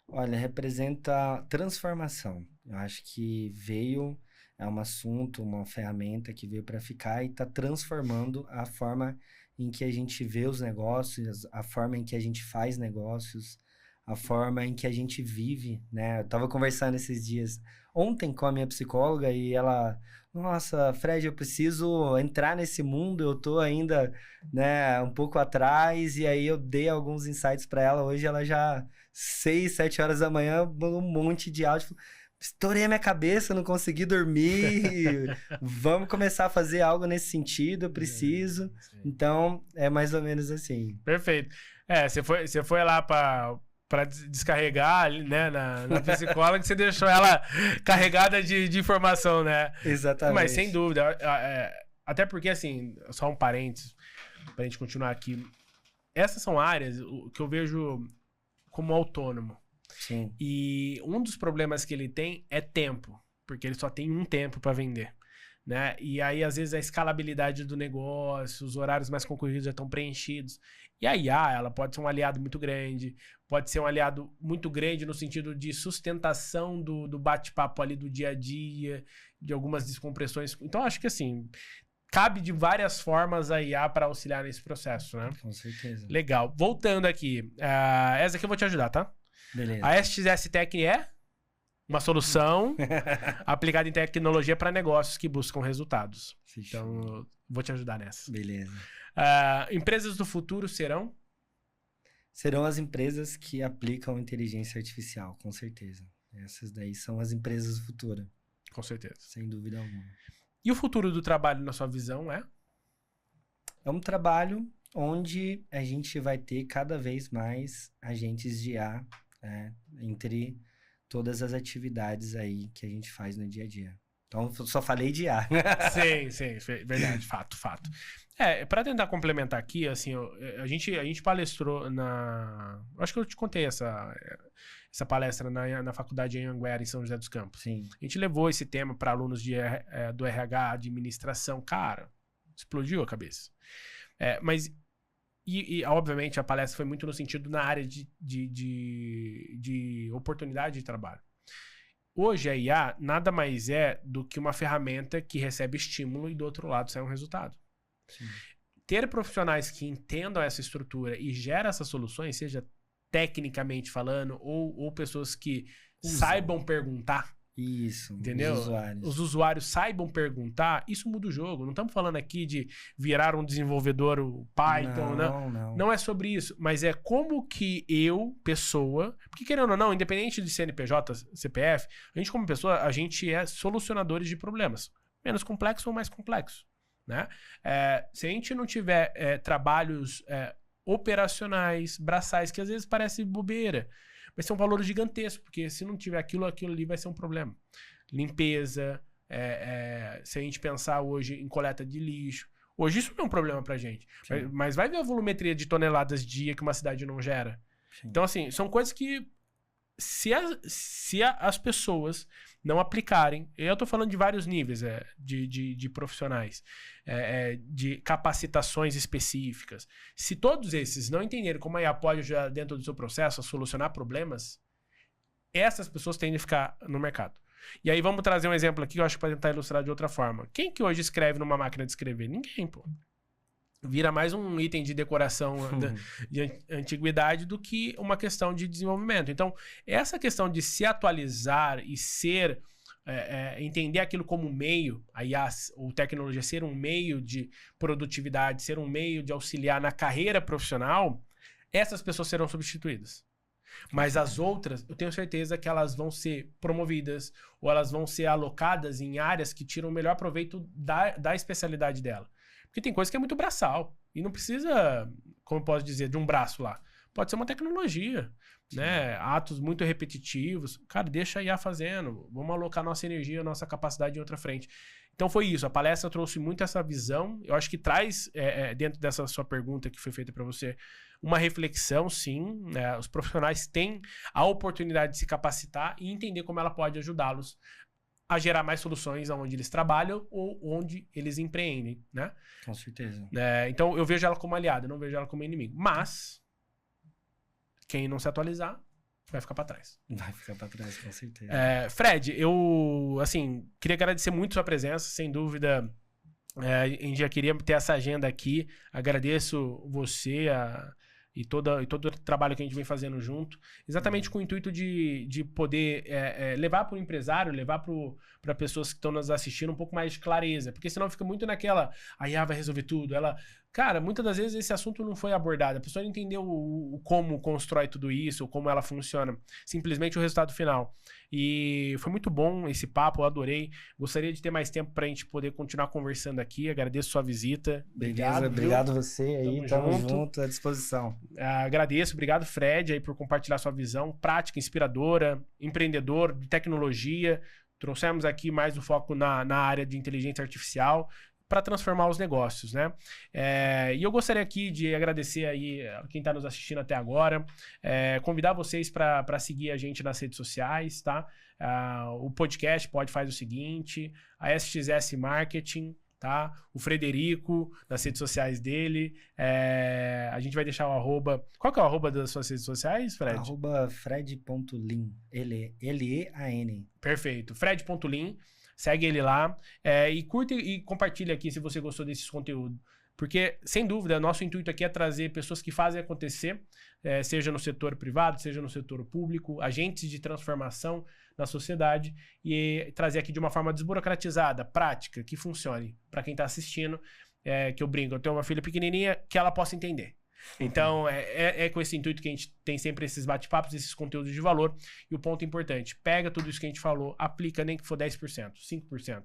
Olha, representa transformação. Eu acho que é um assunto, uma ferramenta que veio para ficar e está transformando a forma em que a gente vê os negócios, a forma em que a gente faz negócios, a forma em que a gente vive, né? Eu tava conversando esses dias, ontem com a minha psicóloga e ela, nossa, Fred, eu preciso entrar nesse mundo, eu tô ainda, né, um pouco atrás, e aí eu dei alguns insights para ela, hoje ela já 6, 7 horas da manhã, um monte de áudio, estourei a minha cabeça, não consegui dormir, vamos começar a fazer algo nesse sentido, eu preciso. Então, é mais ou menos assim. Perfeito. Você foi lá para descarregar, né, na psicóloga, que você deixou ela carregada de informação, né? Exatamente. Mas sem dúvida, até porque, assim, só um parênteses, pra gente continuar aqui, essas são áreas que eu vejo como autônomo. Sim. E um dos problemas que ele tem é tempo, porque ele só tem um tempo para vender, né? E aí, às vezes, a escalabilidade do negócio, os horários mais concorridos já estão preenchidos. E a IA, ela pode ser um aliado muito grande, pode ser um aliado muito grande no sentido de sustentação do bate-papo ali do dia a dia, de algumas descompressões. Então, acho que, assim, cabe de várias formas a IA para auxiliar nesse processo, né? Com certeza. Legal. Voltando aqui, essa aqui eu vou te ajudar, tá? Beleza. A SXS Tech é uma solução aplicada em tecnologia para negócios que buscam resultados. Então, vou te ajudar nessa. Beleza. Empresas do futuro serão? Serão as empresas que aplicam inteligência artificial, com certeza. Essas daí são as empresas do futuro. Com certeza. Sem dúvida alguma. E o futuro do trabalho, na sua visão, é? É um trabalho onde a gente vai ter cada vez mais agentes de IA, né, entre todas as atividades aí que a gente faz no dia a dia. Então, eu só falei de IA. Sim, verdade, fato. Para tentar complementar aqui, assim, a gente palestrou acho que eu te contei essa palestra na faculdade em Anhanguera, em São José dos Campos. Sim. A gente levou esse tema para alunos do RH, administração. Cara, explodiu a cabeça. Mas... E, obviamente, a palestra foi muito no sentido na área de oportunidade de trabalho. Hoje, a IA nada mais é do que uma ferramenta que recebe estímulo e, do outro lado, sai um resultado. Sim. Ter profissionais que entendam essa estrutura e geram essas soluções, seja tecnicamente falando, ou pessoas que saibam perguntar. Isso, entendeu? Os usuários saibam perguntar, isso muda o jogo. Não estamos falando aqui de virar um desenvolvedor Python, não é sobre isso, mas é como que eu, pessoa, porque querendo ou não, independente de CNPJ, CPF, a gente como pessoa, a gente é solucionadores de problemas, menos complexo ou mais complexo, né? Se a gente não tiver trabalhos operacionais, braçais, que às vezes parece bobeira, vai ser um valor gigantesco, porque se não tiver aquilo ali vai ser um problema. Limpeza, se a gente pensar hoje em coleta de lixo, hoje isso não é um problema pra gente. Mas vai ver a volumetria de toneladas dia que uma cidade não gera. Sim. Então, assim, são coisas que se as pessoas não aplicarem, eu tô falando de vários níveis de profissionais, de capacitações específicas. Se todos esses não entenderem como a IA pode ajudar dentro do seu processo a solucionar problemas, essas pessoas tendem a ficar no mercado. E aí vamos trazer um exemplo aqui que eu acho que para tentar ilustrar de outra forma. Quem que hoje escreve numa máquina de escrever? Ninguém, pô. Vira mais um item de decoração de antiguidade do que uma questão de desenvolvimento. Então, essa questão de se atualizar e entender aquilo como meio, a IA ou tecnologia ser um meio de produtividade, ser um meio de auxiliar na carreira profissional, essas pessoas serão substituídas. Mas as outras, eu tenho certeza que elas vão ser promovidas ou elas vão ser alocadas em áreas que tiram o melhor proveito da especialidade dela. Porque tem coisa que é muito braçal. E não precisa, como eu posso dizer, de um braço lá. Pode ser uma tecnologia, né? Atos muito repetitivos. Cara, deixa a IA fazendo. Vamos alocar nossa energia, nossa capacidade em outra frente. Então foi isso. A palestra trouxe muito essa visão. Eu acho que traz, dentro dessa sua pergunta que foi feita para você, uma reflexão, sim. Né? Os profissionais têm a oportunidade de se capacitar e entender como ela pode ajudá-los a gerar mais soluções onde eles trabalham ou onde eles empreendem, né? Com certeza. Então, eu vejo ela como aliada, não vejo ela como inimigo. Mas, quem não se atualizar, vai ficar para trás. Vai ficar para trás, com certeza. Fred, eu, assim, queria agradecer muito a sua presença. Sem dúvida, A gente já queria ter essa agenda aqui. Agradeço você e todo o trabalho que a gente vem fazendo junto, exatamente com o intuito de poder levar para o empresário, levar para pessoas que estão nos assistindo um pouco mais de clareza, porque senão fica muito naquela, a IA vai resolver tudo, Cara, muitas das vezes esse assunto não foi abordado, a pessoa não entendeu como constrói tudo isso, ou como ela funciona, simplesmente o resultado final. E foi muito bom esse papo, eu adorei. Gostaria de ter mais tempo pra gente poder continuar conversando aqui. Agradeço sua visita. Obrigado você aí, tamo junto, à disposição. Agradeço, obrigado Fred aí por compartilhar sua visão prática, inspiradora, empreendedor, de tecnologia. Trouxemos aqui mais o foco na área de inteligência artificial para transformar os negócios, né? E eu gostaria aqui de agradecer aí quem está nos assistindo até agora, convidar vocês para seguir a gente nas redes sociais, tá? O podcast faz o seguinte, a SXS Marketing, tá? O Frederico, nas redes sociais dele, a gente vai deixar o arroba... Qual que é o arroba das suas redes sociais, Fred? @fred.lin, L-E-A-N. Perfeito, fred.lin. Segue ele lá e curte e compartilha aqui se você gostou desses conteúdos. Porque, sem dúvida, nosso intuito aqui é trazer pessoas que fazem acontecer, seja no setor privado, seja no setor público, agentes de transformação na sociedade e trazer aqui de uma forma desburocratizada, prática, que funcione para quem está assistindo, que eu brinco, eu tenho uma filha pequenininha que ela possa entender. Então, é com esse intuito que a gente tem sempre esses bate-papos, esses conteúdos de valor. E o ponto importante, pega tudo isso que a gente falou, aplica nem que for 10%, 5%.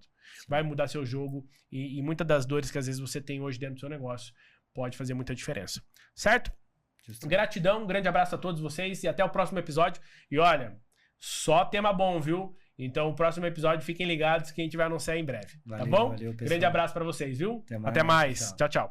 Vai mudar seu jogo e muitas das dores que às vezes você tem hoje dentro do seu negócio pode fazer muita diferença. Certo? Gratidão, um grande abraço a todos vocês e até o próximo episódio. E olha, só tema bom, viu? Então, o próximo episódio, fiquem ligados que a gente vai anunciar em breve. Tá bom? Valeu, grande abraço pra vocês, viu? Até mais. Tchau, tchau.